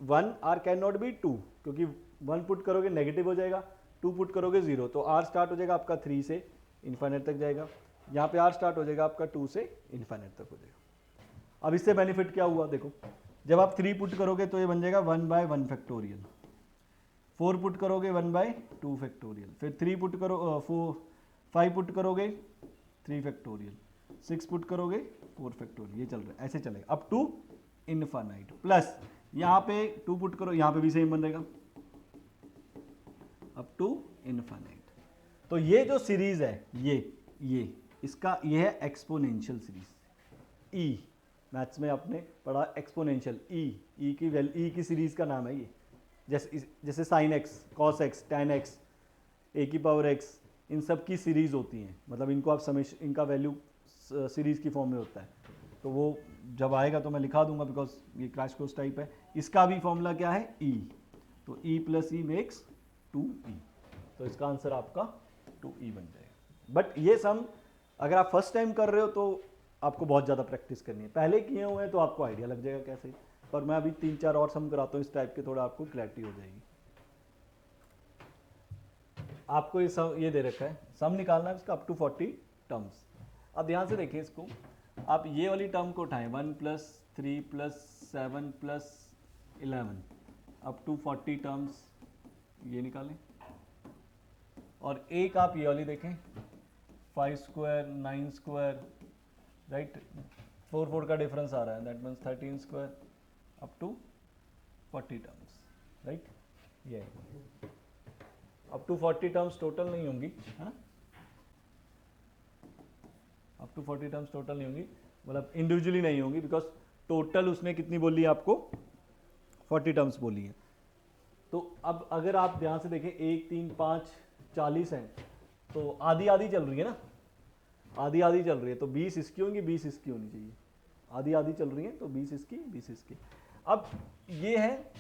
1, r can not B 2, क्योंकि 1 पुट करोगे नेगेटिव हो जाएगा, 2 पुट करोगे 0, तो r स्टार्ट हो जाएगा आपका 3 से इन्फाइनाइट तक जाएगा, यहाँ पे r स्टार्ट हो जाएगा आपका 2 से इन्फाइनाइट तक हो जाएगा। अब इससे बेनिफिट क्या हुआ, देखो जब आप 3 पुट करोगे तो ये बन जाएगा 1/1 फैक्टोरियल, 4 पुट करोगे 1/2 फैक्टोरियल, फिर 3 पुट करो 5 पुट करोगे 3 फैक्टोरियल, 6 पुट करोगे 4 फैक्टोरियल, ये चल रहा है, ऐसे चलेगा अप टू इनफाइनाइट। प्लस यहाँ पे 2 पुट करो, यहाँ पे भी सेम बनेगा अप टू इनफाइनाइट। तो ये जो सीरीज है ये इसका ये है एक्सपोनेंशियल सीरीज, ई मैथ्स में आपने पढ़ा एक्सपोनेंशियल, ई की सीरीज का नाम है ये, जैसे sine X, cos X, tan X, A की पावर एक्स, इन सब की सीरीज होती हैं, मतलब इनको आप समेशन, इनका वैल्यू सीरीज की फॉर्म में होता है, तो वो जब आएगा तो मैं लिखा दूंगा बिकॉज ये क्रैश कोर्स टाइप है। इसका भी फॉर्मूला क्या है, ई, तो ई प्लस ई मेक्स 2e, तो इसका आंसर आपका 2e बन जाएगा। बट ये सम अगर आप फर्स्ट टाइम कर रहे हो तो आपको बहुत ज़्यादा प्रैक्टिस करनी है, पहले किए हुए हैं तो आपको आइडिया लग जाएगा कैसे, पर मैं अभी 3-4 और सम कराता हूँ इस टाइप के, थोड़ा आपको क्लैरिटी हो जाएगी। आपको ये सम ये दे रखा है, सम निकालना है इसका अप टू 40 टर्म्स। अब ध्यान से देखिए इसको, आप ये वाली टर्म को उठाएं 1 + 3 + 7 + 11 अप टू 40 टर्म्स, ये निकालें, और एक आप ये वाली देखें 5² 9² राइट, 4 का डिफरेंस आ रहा है, that means 13² up to 40 terms, right. ये अप टू 40 टर्म्स टोटल नहीं होंगी, है ना, अप टू 40 टर्म्स टोटल नहीं होंगी, मतलब इंडिविजुअली नहीं होंगी, बिकॉज टोटल उसने कितनी बोली है आपको, 40 टर्म्स बोली है। तो अब अगर आप ध्यान से देखें 1 3 5 40 हैं, तो आधी आधी चल रही है ना, आधी आधी चल रही है, तो 20 इसकी होंगी 20 इसकी होनी चाहिए, आधी आधी चल रही है तो 20 इसकी 20 इसकी। अब ये है,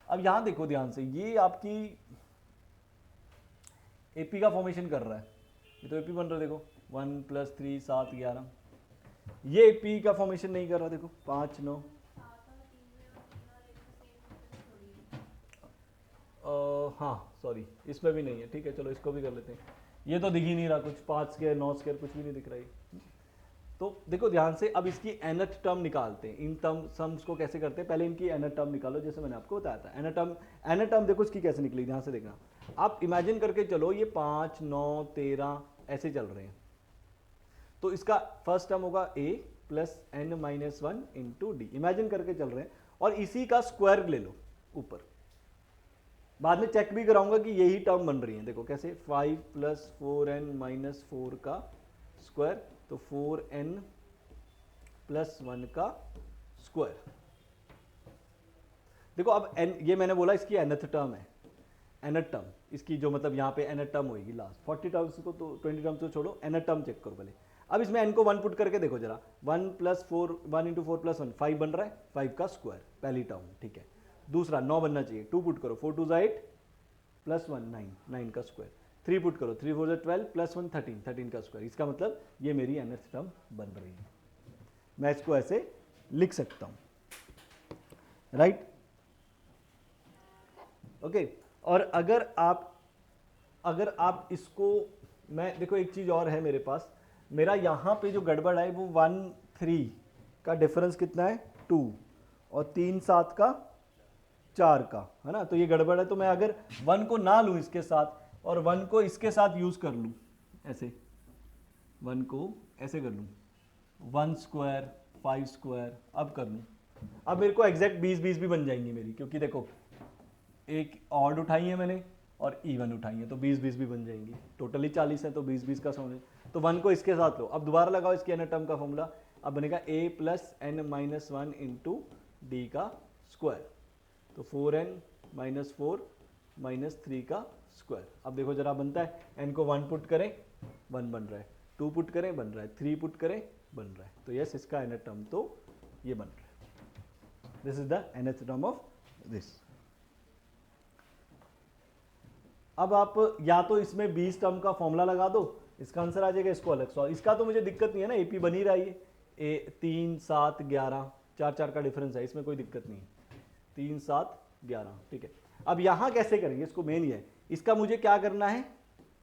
अब यहां देखो ध्यान से, ये आपकी एपी का फॉर्मेशन कर रहा है, ये तो एपी बन रहा है, देखो 1 + 3 7 11, ये एपी का फॉर्मेशन नहीं कर रहा, देखो 5 9, हाँ सॉरी इसमें भी नहीं है, ठीक है चलो इसको भी कर लेते हैं, ये तो दिख ही नहीं रहा कुछ, 5² 9² कुछ भी नहीं दिख रहा है। तो देखो ध्यान से, अब इसकी nth टर्म निकालते हैं, इन टर्म सम्स को कैसे करते हैं, पहले इनकी nth टर्म निकालो, जैसे मैंने आपको बताया था। nth टर्म देखो इसकी कैसे निकली, ध्यान से देखना, आप इमेजिन करके चलो ये 5 9 13 ऐसे चल रहे हैं, तो इसका फर्स्ट टर्म होगा a + n - 1 × d, इमेजिन करके चल रहे हैं, और इसी का स्क्वायर ले लो ऊपर, बाद में चेक भी कराऊंगा कि यही टर्म बन रही है, देखो कैसे, 5 + 4n - 4 का स्क्वायर, तो 4n + 1 का स्क्वायर। देखो अब n, ये मैंने बोला इसकी nth टर्म है, nth टर्म इसकी, जो मतलब यहाँ पे nth टर्म होगी लास्ट, 40 टर्म्स को तो 20 टर्म्स को छोड़ो, nth टर्म चेक करो पहले। अब इसमें n को 1 पुट करके देखो जरा, 1 + 4 1 × 4 + 1 5 बन रहा है, 5 का स्क्वायर पहली टर्म, ठीक है। दूसरा 9 बनना चाहिए, 2 पुट करो, 4 × 2 = 8 + 1 9 9 का स्क्वायर, 3 पुट करो, 3 × 4 = 12 + 1 13 13 का स्क्वायर, इसका मतलब ये मेरी nth टर्म बन रही है, मैं इसको ऐसे लिख सकता हूँ, राइट ओके। और अगर आप इसको, मैं देखो एक चीज और है मेरे पास, मेरा यहाँ पे जो गड़बड़ है वो 1 3 का डिफरेंस कितना है 2, और 3 7 का 4 का, है ना, तो ये गड़बड़ है। तो मैं अगर 1 को ना लूँ इसके साथ और 1 को इसके साथ यूज़ कर लूँ, ऐसे 1 को ऐसे कर लूँ, 1 स्क्वायर 5 स्क्वायर, अब कर लूँ, अब मेरे को एग्जैक्ट 20 भी बन जाएंगी मेरी, क्योंकि देखो एक ऑड उठाई है मैंने और इवन उठाई है, तो 20 भी बन जाएंगी। टोटली 40 है तो 20 का समझ। तो 1 को इसके साथ लो, अब दोबारा लगाओ इसके एन टर्म का फॉर्मूला, अब बनेगा a plus N minus 1 into D का स्क्वायर, तो 4n माइनस 4 माइनस 3 का स्क्वायर। अब देखो जरा बनता है, n को 1 पुट करें 1 बन रहा है, 2 पुट करें बन रहा है, 3 पुट करें बन रहा है, तो यस इसका nth टर्म तो ये बन रहा है। This is the nth term of this. अब आप या तो इसमें 20 टर्म का फॉर्मूला लगा दो, इसका आंसर आ जाएगा, इसको अलग सॉल्व, इसका तो मुझे दिक्कत नहीं है ना, एपी बन ही रहा है, ये 3 7 11 4 का डिफरेंस है, इसमें कोई दिक्कत नहीं है, 3 7 11, ठीक है। अब यहां कैसे करेंगे, इसको मेन ही है, इसका मुझे क्या करना है,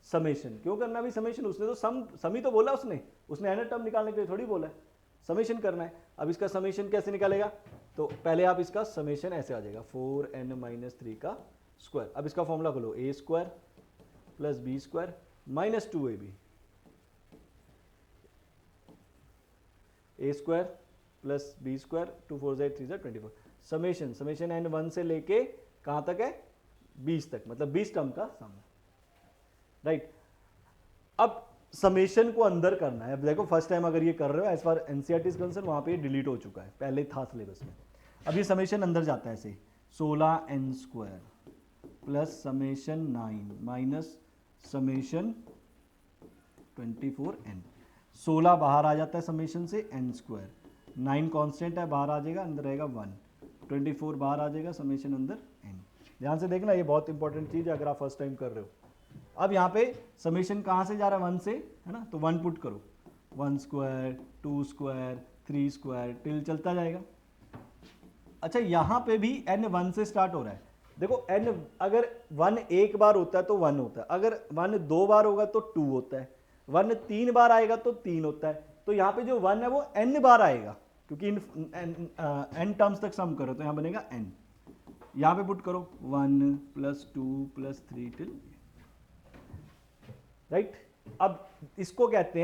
समेशन। क्यों करना भी समेशन, उसने तो समी तो बोला, उसने nth टर्म निकालने के लिए थोड़ी बोला है, समेशन करना है। अब इसका समेशन कैसे निकालेगा, तो पहले आप इसका समेशन ऐसे आ जाएगा 4n माइनस 3 का स्क्वायर। अब इसका फॉर्मूला खोलो, A square plus B square minus 2ab, A square plus B square 2 4 3 24, summation summation N 1 से लेके कहां तक है 20 तक, मतलब 20 टर्म का सम है, राइट। अब समेशन को अंदर करना है। अब देखो फर्स्ट टाइम अगर ये कर रहे हो, as far NCERT is concerned, वहां पे डिलीट हो चुका है, पहले था सिलेबस में। अब ये समेशन अंदर जाता है ऐसे, 16n square plus summation 9 minus summation 24n, 16 बाहर आ जाता है समेशन से, n स्क्वायर, 9 कांस्टेंट है बाहर आ जाएगा, अंदर रहेगा 1, 24 बाहर आ जाएगा, समेशन अंदर n। ध्यान से देखना, ये बहुत इंपॉर्टेंट चीज है अगर आप फर्स्ट टाइम कर रहे हो। अब यहाँ पे समेशन कहाँ से जा रहा है, 1 से, है ना, तो 1 पुट करो, 1 स्क्वायर 2 स्क्वायर 3 स्क्वायर टिल चलता जाएगा। अच्छा यहाँ पे भी n 1 से स्टार्ट हो रहा है, देखो n अगर 1 एक बार होता है तो 1 होता है, अगर 1 2 बार होगा तो 2 होता है, 1 3 बार आएगा तो 3 होता है। तो यहाँ पे जो 1 है वो n बार आएगा, क्योंकि n टर्म्स तक सम करो तो यहाँ बनेगा n, यहाँ पे पुट करो 1 प्लस 2 प्लस 3 टिल, राइट। अब इसको कहते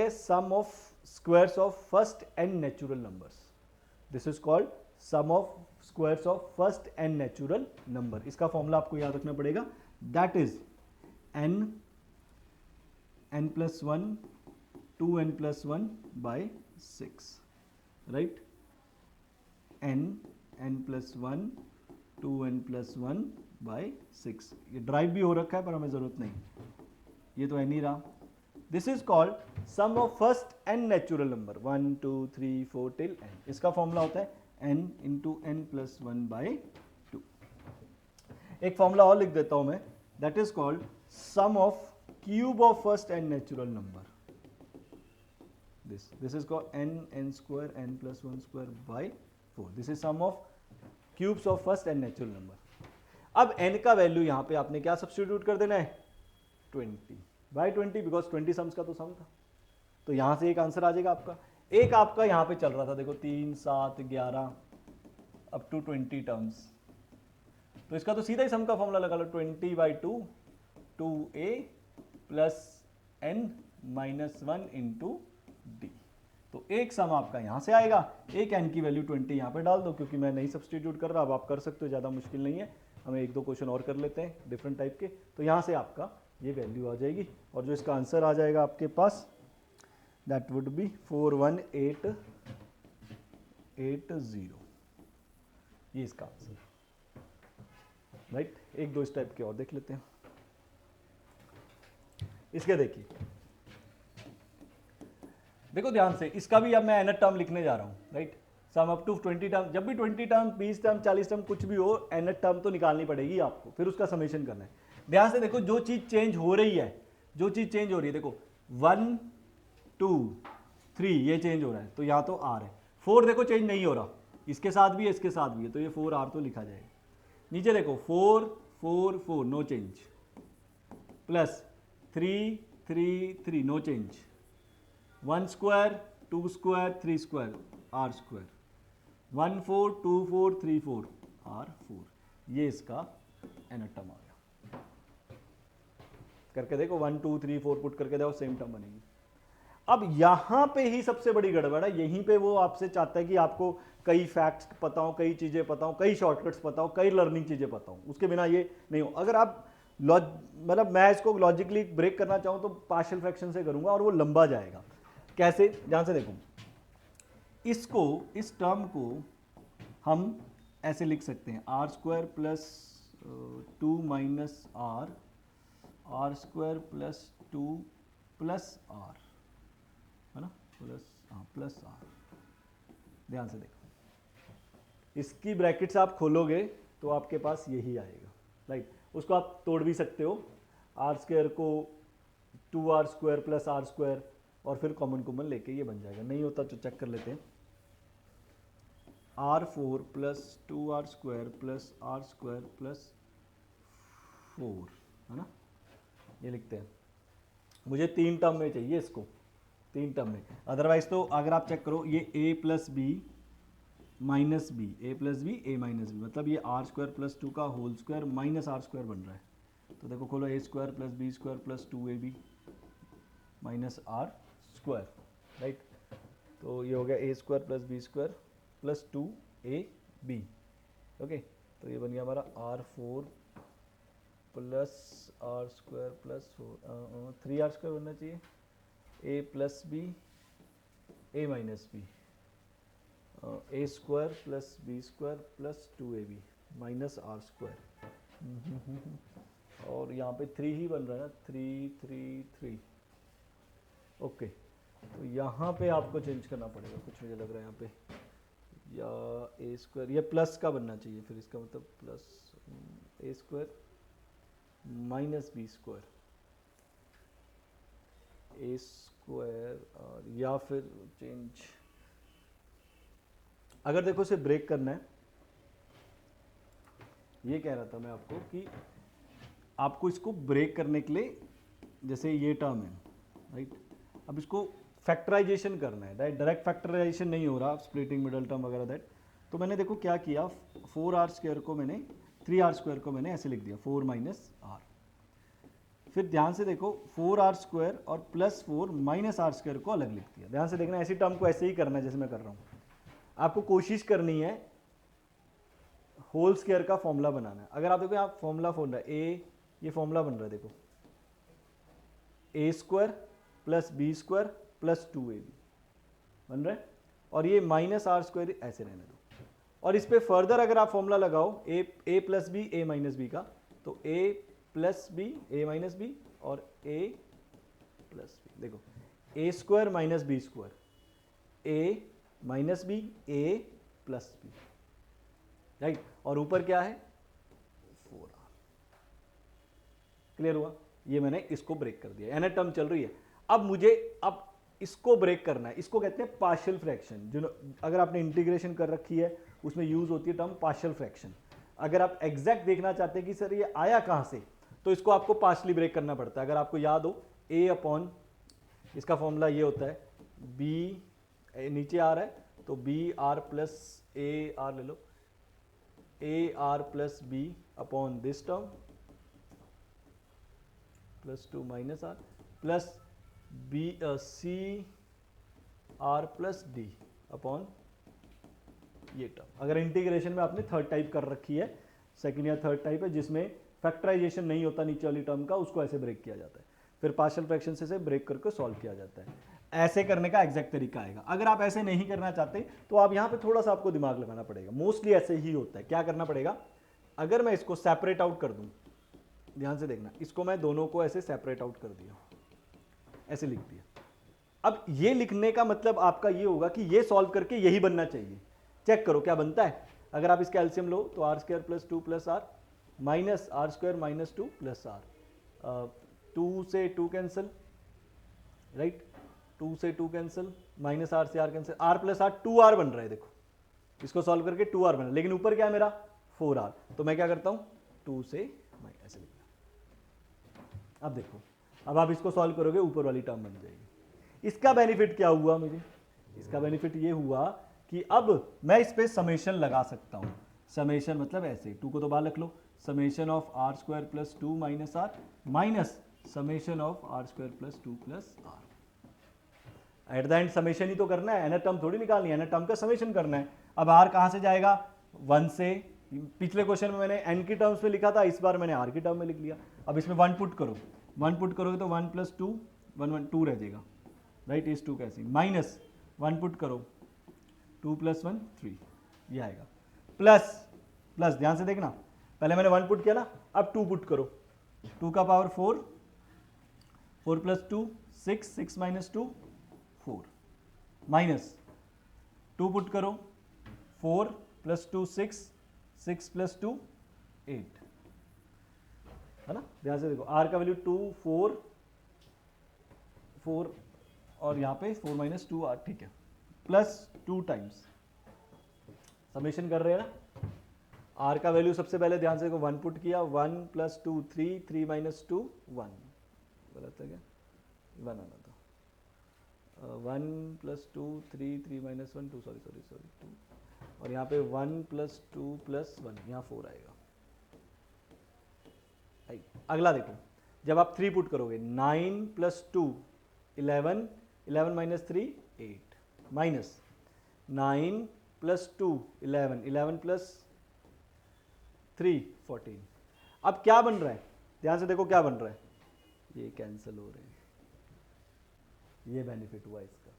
हैं sum of squares of first n natural numbers. This is called sum of squares of first n natural number. इसका फॉर्मूला आपको याद रखना पड़ेगा, that is n plus 1 2n plus 1 by 6, right, n plus 1 2n plus 1 by 6। ये ड्राइव भी हो रखा है पर हमें जरूरत नहीं, ये तो n ही रहा। This is called sum of first n natural number 1 2 3 4 till n। इसका फॉर्मूला होता है n into n plus 1 by 2। एक फॉर्मूला और लिख देता हूं मैं, that is called sum of cube of first n natural number. This is called n square n plus 1 square by 4। This is sum of cubes of first n natural number. अब n का वैल्यू यहां पे आपने क्या सब्स्टिट्यूट कर देना है, 20 बाय 20, बिकॉज 20 सम्स का तो सम था, तो यहां से एक आंसर आ जाएगा आपका। एक आपका यहां पे चल रहा था, देखो 3 7 11 अप टू 20 टर्म्स, तो इसका तो सीधा ही सम का फॉर्मूला लगा लो, 20 by 2 2a plus n minus 1 into d. तो एक सम आपका यहां से आएगा, एक n की वैल्यू 20 यहां पे डाल दो, क्योंकि मैं नहीं सब्स्टिट्यूट कर रहा, अब आप कर सकते हो, ज़्यादा मुश्किल नहीं है। हमें एक दो क्वेश्चन और कर लेते हैं डिफरेंट टाइप के, तो यहां से आपका ये वैल्यू आ जाएगी, और जो इसका आंसर आ जाएगा आपके पास, दैट वुड बी 41880, ये इसका आंसर, राइट। एक दो इस टाइप के और देख लेते हैं। इसके देखिए, देखो ध्यान से, इसका भी अब मैं nth टर्म लिखने जा रहा हूं, right. Sum up to 20 term, जब भी 20 टर्म 20 टर्म 40 टर्म कुछ भी हो, nth टर्म तो निकालनी पड़ेगी आपको, फिर उसका समेशन करना है। ध्यान से देखो, जो चीज चेंज हो रही है, देखो 1 2 3 ये चेंज हो रहा है, तो यहाँ तो r है। 4 देखो चेंज नहीं हो रहा, इसके साथ भी है इसके साथ भी है, तो ये 4r तो लिखा जाएगा। नीचे देखो 4 4 4 no change, plus 3 3 3 no change, 1 square 2 square 3 square r square, 1 4 2 4 3 4 R4, ये इसका nth टर्म आ गया। करके देखो 1 2 3 4 पुट करके देखो, सेम टर्म बनेगी। अब यहां पे ही सबसे बड़ी गड़बड़ है, यहीं पे वो आपसे चाहता है कि आपको कई फैक्ट्स पता हो, कई चीजें पता हो, कई शॉर्टकट्स पता हो, कई लर्निंग चीजें पता हो, उसके बिना ये नहीं हो। अगर आप मतलब मैं इसको लॉजिकली ब्रेक करना चाहूं तो पार्शियल फ्रैक्शन से करूंगा और वो लंबा जाएगा। कैसे? ध्यान से देखो, इसको, इस टर्म को हम ऐसे लिख सकते हैं R square plus 2 minus R square plus 2 plus R, है ना, प्लस आर। ध्यान से देखो, इसकी ब्रैकेट्स आप खोलोगे तो आपके पास यही आएगा, राइट। उसको आप तोड़ भी सकते हो, आर स्क्वायर को 2r square plus R square, और फिर कॉमन लेके ये बन जाएगा। नहीं होता तो चेक कर लेते हैं, r4 plus 2r square plus R square plus 4, है ना, ये लिखते हैं। मुझे 3 टर्म में चाहिए इसको, 3 टर्म में, अदरवाइज तो अगर आप चेक करो ये a plus B minus B, A plus B A minus B, मतलब ये आर स्क्वायर प्लस 2 का whole square minus R square बन रहा है। तो देखो खोलो, A square plus B square plus 2ab minus R square, right. तो ये हो गया A square plus B square plus 2ab, okay. तो ये बन गया हमारा r4 plus R square plus 3r square बनना चाहिए, ए plus B A minus B, A square plus B square plus 2ab minus R square, और यहाँ पे 3 ही बन रहा है ना, 3 3 3, ओके। तो यहाँ पे आपको चेंज करना पड़ेगा कुछ, मुझे लग रहा है यहाँ पे, या ए स्क्वायर, ये प्लस का बनना चाहिए, फिर इसका मतलब प्लस ए स्क्वायर माइनस बी स्क्वायर, ए स्क्वायर, और या फिर चेंज, अगर देखो इसे ब्रेक करना है, ये कह रहा था मैं आपको कि आपको इसको ब्रेक करने के लिए, जैसे ये टर्म है, राइट, अब इसको फैक्टराइजेशन करना है, राइट, डायरेक्ट फैक्टराइजेशन नहीं हो रहा, स्प्लिटिंग मिडल टर्म वगैरह दैट। तो मैंने देखो क्या किया, 4r स्क्वायर को मैंने 3r स्क्वायर को मैंने ऐसे लिख दिया, 4 माइनस आर। फिर ध्यान से देखो 4r स्क्वायर और प्लस 4 माइनस आर स्क्वायर को अलग लिख दिया। ध्यान से देखना, ऐसी टर्म को ऐसे ही करना है जैसे मैं कर रहा हूँ। आपको कोशिश करनी है होल स्क्वायर का फॉर्मूला बनाना है। अगर आप देखो आप फॉर्मूला रहा है, ए, ये फॉर्मूला बन रहा है, देखो A square plus B square plus 2ab बन रहा है, और ये माइनस आर स्क्वायर ऐसे रहने दो। और इस पे फर्दर अगर आप फॉर्मूला लगाओ ए plus B A minus B का, तो ए plus B A minus B और ए प्लस बी, देखो A square minus B square, A minus B A plus B, right, और ऊपर क्या है 4r। क्लियर हुआ? ये मैंने इसको ब्रेक कर दिया, nth टर्म चल रही है। अब मुझे अब इसको ब्रेक करना है, इसको कहते हैं पार्शियल फ्रैक्शन। जो अगर आपने इंटीग्रेशन कर रखी है उसमें यूज होती है टर्म पार्शियल फ्रैक्शन। अगर आप एग्जैक्ट देखना चाहते हैं कि सर ये आया कहां से, तो इसको आपको पार्शली ब्रेक करना पड़ता है। अगर आपको याद हो a अपॉन, इसका फॉर्मूला ये होता है b, नीचे आ रहा है तो B R plus A R ले लो, A R plus B upon this term plus 2 minus R plus B C R plus D upon ये टर्म। अगर इंटीग्रेशन में आपने थर्ड टाइप कर रखी है, सेकंड या थर्ड टाइप है जिसमें फैक्टराइजेशन नहीं होता नीचे वाली टर्म का, उसको ऐसे ब्रेक किया जाता है। फिर पार्शियल फ्रैक्शन से ब्रेक करके सॉल्व किया जाता है। ऐसे करने का एग्जैक्ट तरीका आएगा। अगर आप ऐसे नहीं करना चाहते तो आप यहाँ पे थोड़ा सा आपको दिमाग लगाना पड़ेगा। मोस्टली ऐसे ही होता है। क्या करना पड़ेगा, अगर मैं इसको सेपरेट आउट कर दूं, ध्यान से देखना, इसको मैं दोनों को ऐसे सेपरेट आउट कर दिया, ऐसे लिख दिया। अब ये लिखने का मतलब आपका ये होगा कि ये सॉल्व करके यही बनना चाहिए। चेक करो क्या बनता है। अगर आप इसका एलसीएम लो तो R square plus 2 plus R minus R square minus 2 plus R, 2 से 2 कैंसिल, राइट, 2 से 2 कैंसिल, माइनस आर से R cancel, R plus R 2r बन रहा है। देखो इसको सॉल्व करके 2r बना, लेकिन ऊपर क्या है मेरा 4r, तो मैं क्या करता हूं 2 से ऐसे लिखना। अब देखो, अब आप इसको सॉल्व करोगे ऊपर वाली टर्म बन जाएगी। इसका बेनिफिट क्या हुआ मुझे, इसका बेनिफिट ये हुआ कि अब मैं इस पे समेशन लगा सकता हूं। समेशन मतलब ऐसे, 2 को तो बाहर रख लो, summation of R square plus 2 minus R minus summation of R square plus 2 plus R. At the end summation ही तो करना है, एनर टर्म थोड़ी निकालनी है, एनर टर्म का समेशन करना है। अब आर कहाँ से जाएगा, 1 से, पिछले क्वेश्चन में मैंने एन की टर्म्स में लिखा था, इस बार मैंने आर की टर्म में लिख लिया। अब इसमें 1 पुट करो, 1 पुट करोगे तो 1 प्लस 2 1 1 2 रह जाएगा, राइट, इस 2 कैसे, माइनस 1 पुट करो 2 प्लस 1 3, ये आएगा, प्लस प्लस ध्यान से देखना, पहले मैंने 1 पुट किया ना, अब 2 पुट करो, 2 का power 4, 4 plus 2 6, 6 minus 2 4, minus 2 put करो, 4 प्लस 2 6, 6 प्लस 2 8, है ना, ध्यान से देखो, आर का वैल्यू 2 4 4 और यहाँ पे 4 माइनस 2 आर, ठीक है, प्लस 2 टाइम्स, समेशन कर रहे हैं ना, आर का वैल्यू सबसे पहले ध्यान से देखो, 1 पुट किया, 1 प्लस 2 3, 3 माइनस 2 1, गलत है क्या, 1 आना था, 1 प्लस 2 3, 3 माइनस 1 2, सॉरी 2, और यहाँ पे 1 प्लस 2 प्लस 1, यहाँ 4 आएगा। अगला देखो, जब आप 3 पुट करोगे, 9 plus 2 11, 11 minus 3 8, minus 9 plus 2 11, 11 plus 3 14। अब क्या बन रहा है, ध्यान से देखो क्या बन रहा है, ये कैंसिल हो रहे हैं, ये बेनिफिट हुआ इसका,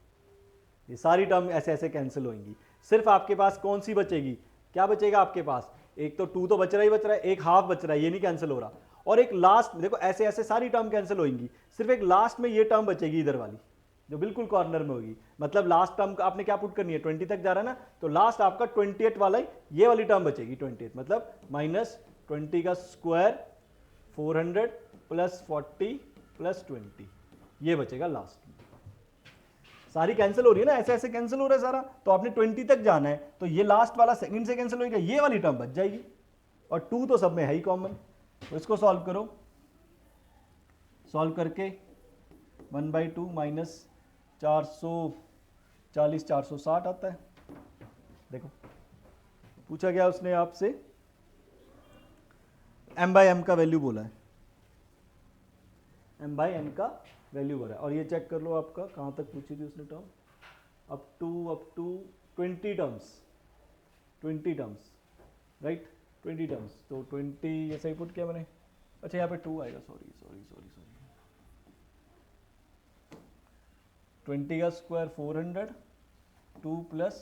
ये सारी टर्म ऐसे ऐसे कैंसिल होंगी, सिर्फ आपके पास कौन सी बचेगी, क्या बचेगा आपके पास, एक तो 2 तो बच रहा ही बच रहा है, एक हाफ बच रहा है, ये नहीं कैंसिल हो रहा, और एक लास्ट, देखो ऐसे ऐसे सारी टर्म कैंसिल होंगी, सिर्फ एक लास्ट में ये टर्म बचेगी इधर वाली, जो बिल्कुल कॉर्नर में होगी, मतलब लास्ट टर्म आपने क्या पुट करनी है, 20 तक जा रहा है ना, तो लास्ट आपका 28 वाला ये वाली टर्म बचेगी, 28 मतलब माइनस 20 का स्क्वायर 400 प्लस 40 प्लस 20, ये बचेगा लास्ट में। सारी कैंसिल हो रही है ना, ऐसे ऐसे कैंसिल हो रहा है सारा, तो आपने 20 तक जाना है, तो ये लास्ट वाला सेकंड से कैंसिल होगा, ये वाली टर्म बच जाएगी, और 2 तो सब में है ही कॉमन, तो इसको सॉल्व करो, सॉल्व करके 1/2 माइनस 440 460 आता है। देखो पूछा गया उसने आपसे, m/m का वैल्यू बोला है, m/n का वैल्यू बोला है, और ये चेक कर लो आपका कहां तक पूछी थी उसने term, up to 20 terms, right, 20 terms, तो 20 ये सही पुट किया मैंने, अच्छा यहाँ पे 2 आएगा, सॉरी 20 का स्क्वायर 400, 2 प्लस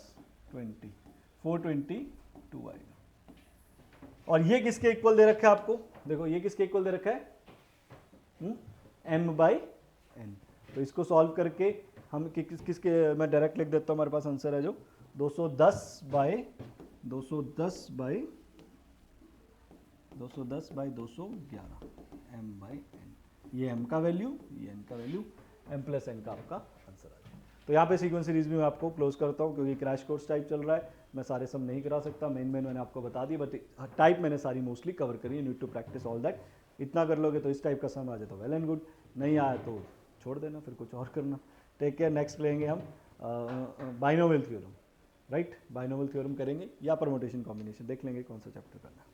20 422 आएगा, और ये किसके इक्वल दे रखा है आपको, देखो ये किसके इक्वल दे रखा है, m/n, तो इसको सॉल्व करके हम किसके, मैं डायरेक्ट लिख देता हूँ, हमारे पास आंसर है जो 210 बाय 211 m/n, ये m का वैल्यू, ये n का वैल्यू, m प्लस n का आपका आंसर आ जाए। तो यहाँ पे सीक्वेंस सीरीज भी मैं आपको क्लोज करता हूँ, क्योंकि क्रैश कोर्स टाइप चल रहा है, मैं सारे सब नहीं करा सकता, मेन मैंने आपको बता दी, बट टाइप मैंने सारी मोस्टली कवर करी है, need to practice all that, इतना कर लोगे तो इस टाइप का सम आ जाए तो वेल एंड गुड, नहीं आया तो छोड़ देना, फिर कुछ और करना। टेक केयर, नेक्स्ट लेंगे हम binomial theorem, right, binomial theorem करेंगे या परमुटेशन कॉम्बिनेशन, देख लेंगे कौन सा चैप्टर करना है।